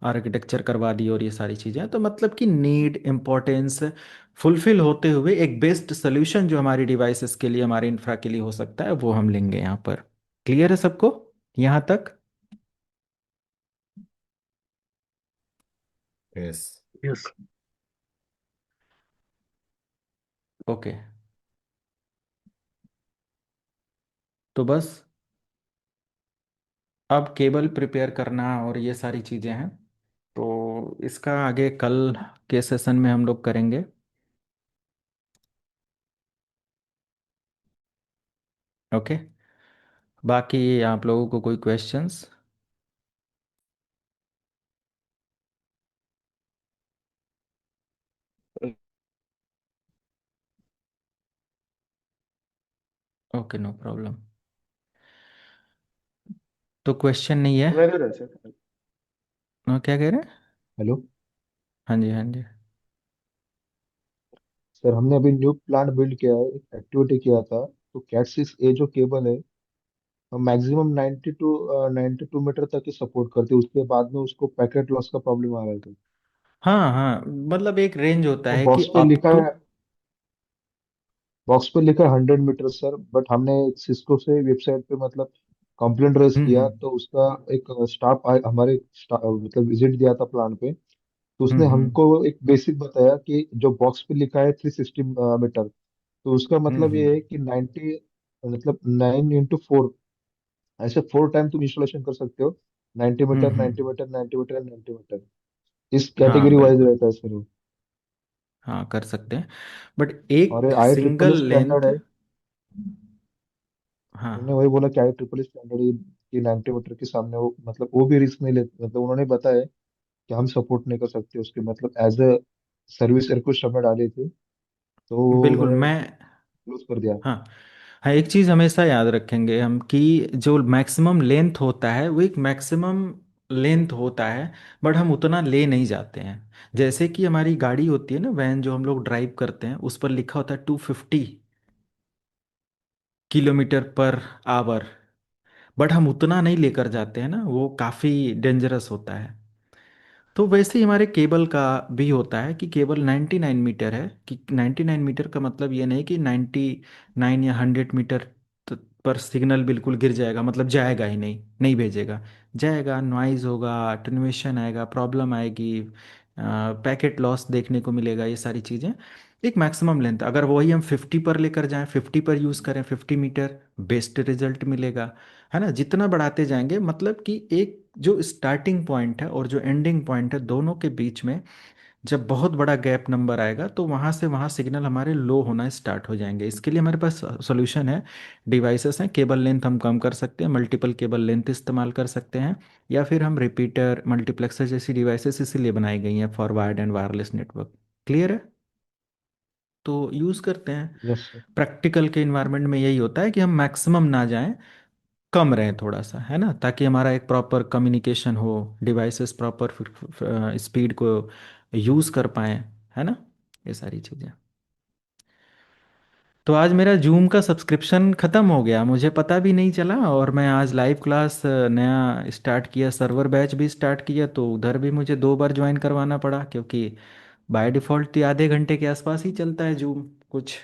आर्किटेक्चर करवा दिए और ये सारी चीज़ें। तो मतलब कि नीड इम्पोर्टेंस फुलफिल होते हुए एक बेस्ट सोल्यूशन जो हमारी डिवाइसेस के लिए, हमारे इंफ्रा के लिए हो सकता है, वो हम लेंगे यहाँ पर। क्लियर है सबको यहाँ तक?
यस।
Yes.
ओके, तो बस अब केबल प्रिपेयर करना और ये सारी चीज़ें हैं, तो इसका आगे कल के सेशन में हम लोग करेंगे, ओके। बाकी आप लोगों को कोई क्वेश्चंस? Okay, no problem. तो क्वेश्चन नहीं है? क्या कह रहे हैं?
हेलो
हाँ जी, हाँ जी।
सर, हमने अभी न्यू प्लांट बिल्ड किया है, एक एक्टिविटी किया था। तो कैट 6 ए जो केबल है मैक्सिमम 92 मीटर तक ही सपोर्ट करती है, उसके बाद में उसको पैकेट लॉस का प्रॉब्लम आ रहा था।
हाँ हाँ, मतलब एक रेंज होता
तो
है कि अप टू।
बॉक्स पे लिखा है 100 मीटर सर, बट हमने सिस्को से वेबसाइट पे मतलब कंप्लेंट रेज किया,
हम्म
तो उसका एक स्टाफ हमारे मतलब विजिट दिया था प्लांट पे। तो उसने
हम्म
हमको एक बेसिक बताया कि जो बॉक्स पे लिखा है 360 मीटर, तो उसका मतलब ये
हम्म
है कि 90 मतलब 9x4, ऐसे 4 टाइम तुम इंस्टॉलेशन कर सकते हो। 90 मीटर,
हम्म।
90 मीटर, 90 मीटर, 90 मीटर, इस
हाँ
कैटेगरी वाइज
बिल्कुल।
रहता है सर वो।
हाँ कर सकते हैं, बट
और ये
एक
I triple
single
standard
length.
है। उन्होंने
हाँ
वही बोला कि आई ट्रिपल स्टैंडर्ड की 90 मीटर के सामने वो मतलब वो भी रिस्क नहीं लेते, मतलब उन्होंने बताया कि हम सपोर्ट नहीं कर सकते उसके, मतलब एज अ सर्विस रिक्वेस्ट हमने डाली थी, तो वो
बिल्कुल।
उन्होंने
मैं
क्लोज कर दिया।
हाँ हाँ, एक चीज़ हमेशा याद रखेंगे हम कि जो मैक्सिमम लेंथ होता है वो एक मैक्सिमम लेंथ होता है, बट हम उतना ले नहीं जाते हैं। जैसे कि हमारी गाड़ी होती है ना, वैन जो हम लोग ड्राइव करते हैं, उस पर लिखा होता है 250 किलोमीटर पर आवर, बट हम उतना नहीं लेकर जाते हैं ना, वो काफ़ी डेंजरस होता है। तो वैसे ही हमारे केबल का भी होता है कि केबल 99 मीटर है, कि 99 मीटर का मतलब ये नहीं कि 99 या 100 मीटर पर सिग्नल बिल्कुल गिर जाएगा, मतलब जाएगा ही नहीं, नहीं भेजेगा। जाएगा, नॉइज़ होगा, अटेन्युएशन आएगा, प्रॉब्लम आएगी, पैकेट लॉस देखने को मिलेगा, ये सारी चीज़ें। एक मैक्सिमम लेंथ, अगर वही हम 50 पर लेकर जाएं, 50 पर यूज़ करें, 50 मीटर, बेस्ट रिजल्ट मिलेगा। है ना, जितना बढ़ाते जाएंगे, मतलब कि एक जो स्टार्टिंग पॉइंट है और जो एंडिंग पॉइंट है, दोनों के बीच में जब बहुत बड़ा गैप नंबर आएगा, तो वहाँ से वहाँ सिग्नल हमारे लो होना स्टार्ट हो जाएंगे। इसके लिए हमारे पास सोल्यूशन है, डिवाइसेस हैं। केबल लेंथ हम कम कर सकते हैं, मल्टीपल केबल लेंथ इस्तेमाल कर सकते हैं, या फिर हम रिपीटर, मल्टीप्लेक्सर जैसी डिवाइसेस इसीलिए बनाई गई हैं for wired and wireless network. Clear है? तो यूज़ करते हैं।
Yes sir.
प्रैक्टिकल के इन्वायरमेंट में यही होता है कि हम मैक्सिमम ना जाएं, कम रहे थोड़ा सा, है ना, ताकि हमारा एक प्रॉपर कम्युनिकेशन हो, डिवाइसेस प्रॉपर स्पीड को यूज़ कर पाएँ, है ना, ये सारी चीज़ें। तो आज मेरा जूम का सब्सक्रिप्शन ख़त्म हो गया, मुझे पता भी नहीं चला, और मैं आज लाइव क्लास नया स्टार्ट किया, सर्वर बैच भी स्टार्ट किया, तो उधर भी मुझे 2 बार ज्वाइन करवाना पड़ा, क्योंकि बाय डिफ़ॉल्ट तो आधे घंटे के आसपास ही चलता है जूम कुछ।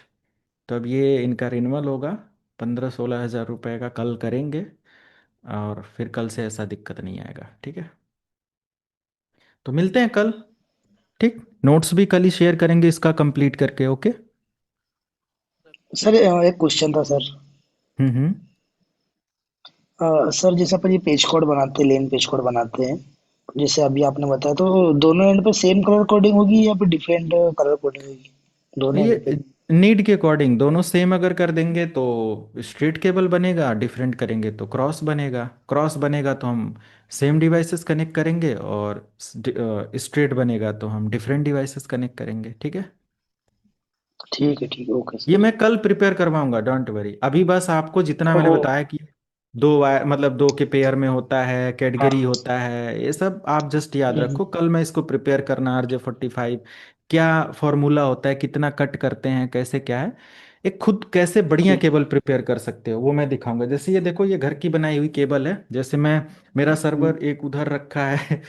तो अब ये इनका रिन्यूअल होगा, 15-16 हज़ार रुपये का कल करेंगे, और फिर कल से ऐसा दिक्कत नहीं आएगा, ठीक है। तो मिलते हैं कल। ठीक, नोट्स भी कल ही शेयर करेंगे इसका कंप्लीट करके, ओके।
सर एक क्वेश्चन था सर।
हम्म।
सर जैसे अपन ये पेज कोड बनाते हैं, लेन पेज कोड बनाते हैं, जैसे अभी आपने बताया, तो दोनों एंड पे सेम कलर कोडिंग होगी या फिर डिफरेंट कलर कोडिंग होगी दोनों एंड पे?
ये नीड के अकॉर्डिंग दोनों सेम अगर कर देंगे तो स्ट्रेट केबल बनेगा, डिफरेंट करेंगे तो क्रॉस बनेगा। क्रॉस बनेगा तो हम सेम डिवाइसेस कनेक्ट करेंगे, और स्ट्रेट बनेगा तो हम डिफरेंट डिवाइसेस कनेक्ट करेंगे, ठीक है।
ठीक है, ओके
ये
सर।
मैं कल प्रिपेयर करवाऊंगा, डोंट वरी। अभी बस आपको जितना मैंने
ओहो।
बताया कि दो वायर, मतलब दो के पेयर में होता है, कैटेगरी
हाँ।
होता है, ये सब आप जस्ट याद
हम्म,
रखो। कल मैं इसको प्रिपेयर करना, RJ45 क्या फॉर्मूला होता है, कितना कट करते हैं, कैसे क्या है, एक खुद कैसे बढ़िया
ठीक।
केबल प्रिपेयर कर सकते हो, वो मैं दिखाऊंगा। जैसे ये देखो, ये घर की बनाई हुई केबल है। जैसे मैं, मेरा
हम्म,
सर्वर एक उधर रखा है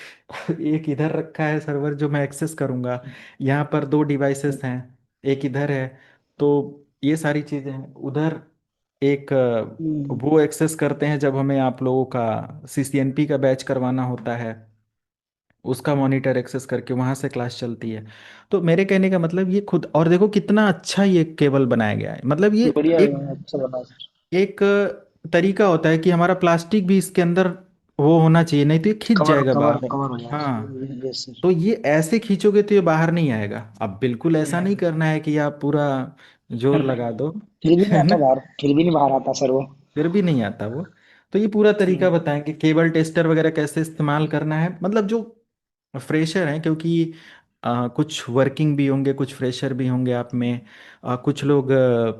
एक इधर रखा है सर्वर जो मैं एक्सेस करूंगा। यहाँ पर 2 डिवाइसेस हैं, एक इधर है। तो ये सारी चीज़ें हैं उधर। एक
हम्म,
वो एक्सेस करते हैं जब हमें आप लोगों का CCNP का बैच करवाना होता है, उसका मॉनिटर एक्सेस करके वहाँ से क्लास चलती है। तो मेरे कहने का मतलब ये खुद, और देखो कितना अच्छा ये केबल बनाया गया है, मतलब ये
बढ़िया है,
एक
अच्छा बना सर।
एक तरीका होता है कि हमारा प्लास्टिक भी इसके अंदर वो होना चाहिए, नहीं तो ये खिंच
कवर
जाएगा
कवर
बाहर।
कवर हो जाए
हाँ,
सर, यस सर।
तो ये ऐसे खींचोगे तो ये बाहर नहीं आएगा। अब बिल्कुल ऐसा नहीं करना है कि आप पूरा जोर लगा दो
फिर भी नहीं
है
आता
ना,
बाहर, फिर भी नहीं बाहर आता सर वो।
फिर भी नहीं आता वो। तो ये पूरा तरीका
हम्म,
बताएंगे, केबल टेस्टर वगैरह कैसे इस्तेमाल करना है, मतलब जो फ्रेशर हैं, क्योंकि कुछ वर्किंग भी होंगे, कुछ फ्रेशर भी होंगे आप में। कुछ लोग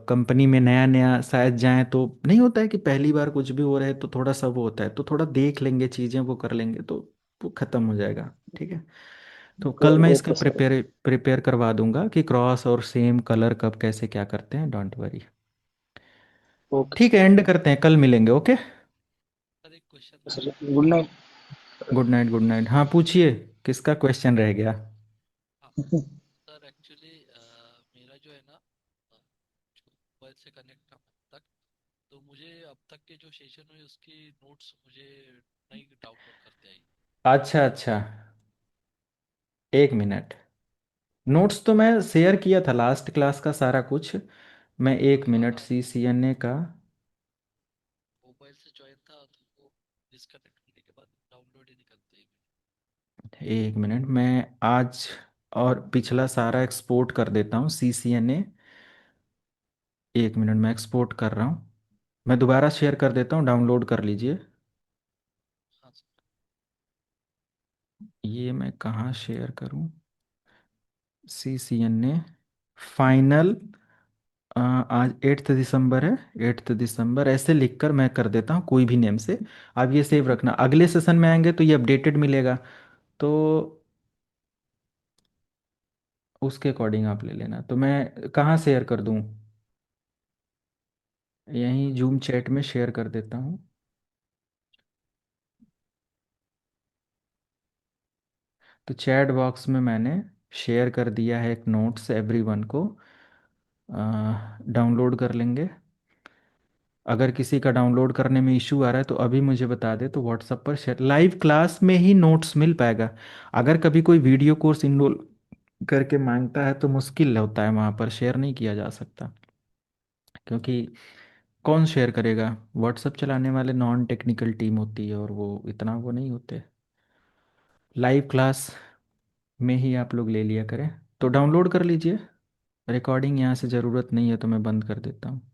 कंपनी में नया नया शायद जाएं, तो नहीं होता है कि पहली बार कुछ भी हो रहा है तो थोड़ा सा वो होता है, तो थोड़ा देख लेंगे चीज़ें, वो कर लेंगे तो वो खत्म हो जाएगा, ठीक है। तो कल मैं इसका
ओके सर।
प्रिपेयर प्रिपेयर करवा दूंगा कि क्रॉस और सेम कलर कब कैसे क्या करते हैं, डोंट वरी।
ओके
ठीक है, एंड करते हैं, कल मिलेंगे। Okay,
sir, good night.
Good night, good night. हाँ, पूछिए, किसका क्वेश्चन रह गया? अच्छा अच्छा, एक मिनट। नोट्स तो मैं शेयर किया था लास्ट क्लास का सारा कुछ। मैं एक मिनट, CCNA का। एक मिनट, मैं आज और पिछला सारा एक्सपोर्ट कर देता हूँ CCNA। एक मिनट, मैं एक्सपोर्ट कर रहा हूँ। मैं दोबारा शेयर कर देता हूँ, डाउनलोड कर लीजिए। ये मैं कहाँ शेयर करूँ? CCNA final. आज 8 दिसंबर है। 8 दिसंबर ऐसे लिखकर मैं कर देता हूँ, कोई भी नेम से। आप ये सेव रखना, अगले सेशन में आएंगे तो ये अपडेटेड मिलेगा, तो उसके अकॉर्डिंग आप ले लेना। तो मैं कहाँ शेयर कर दूँ? यहीं जूम चैट में शेयर कर देता हूँ। तो चैट बॉक्स में मैंने शेयर कर दिया है एक नोट्स, एवरीवन को डाउनलोड कर लेंगे। अगर किसी का डाउनलोड करने में इशू आ रहा है तो अभी मुझे बता दे, तो व्हाट्सएप पर शेयर, लाइव क्लास में ही नोट्स मिल पाएगा। अगर कभी कोई वीडियो कोर्स इनरोल करके मांगता है तो मुश्किल होता है, वहाँ पर शेयर नहीं किया जा सकता, क्योंकि कौन शेयर करेगा? व्हाट्सएप चलाने वाले नॉन टेक्निकल टीम होती है, और वो इतना वो नहीं होते। लाइव क्लास में ही आप लोग ले लिया करें। तो डाउनलोड कर लीजिए। रिकॉर्डिंग यहाँ से ज़रूरत नहीं है, तो मैं बंद कर देता हूँ।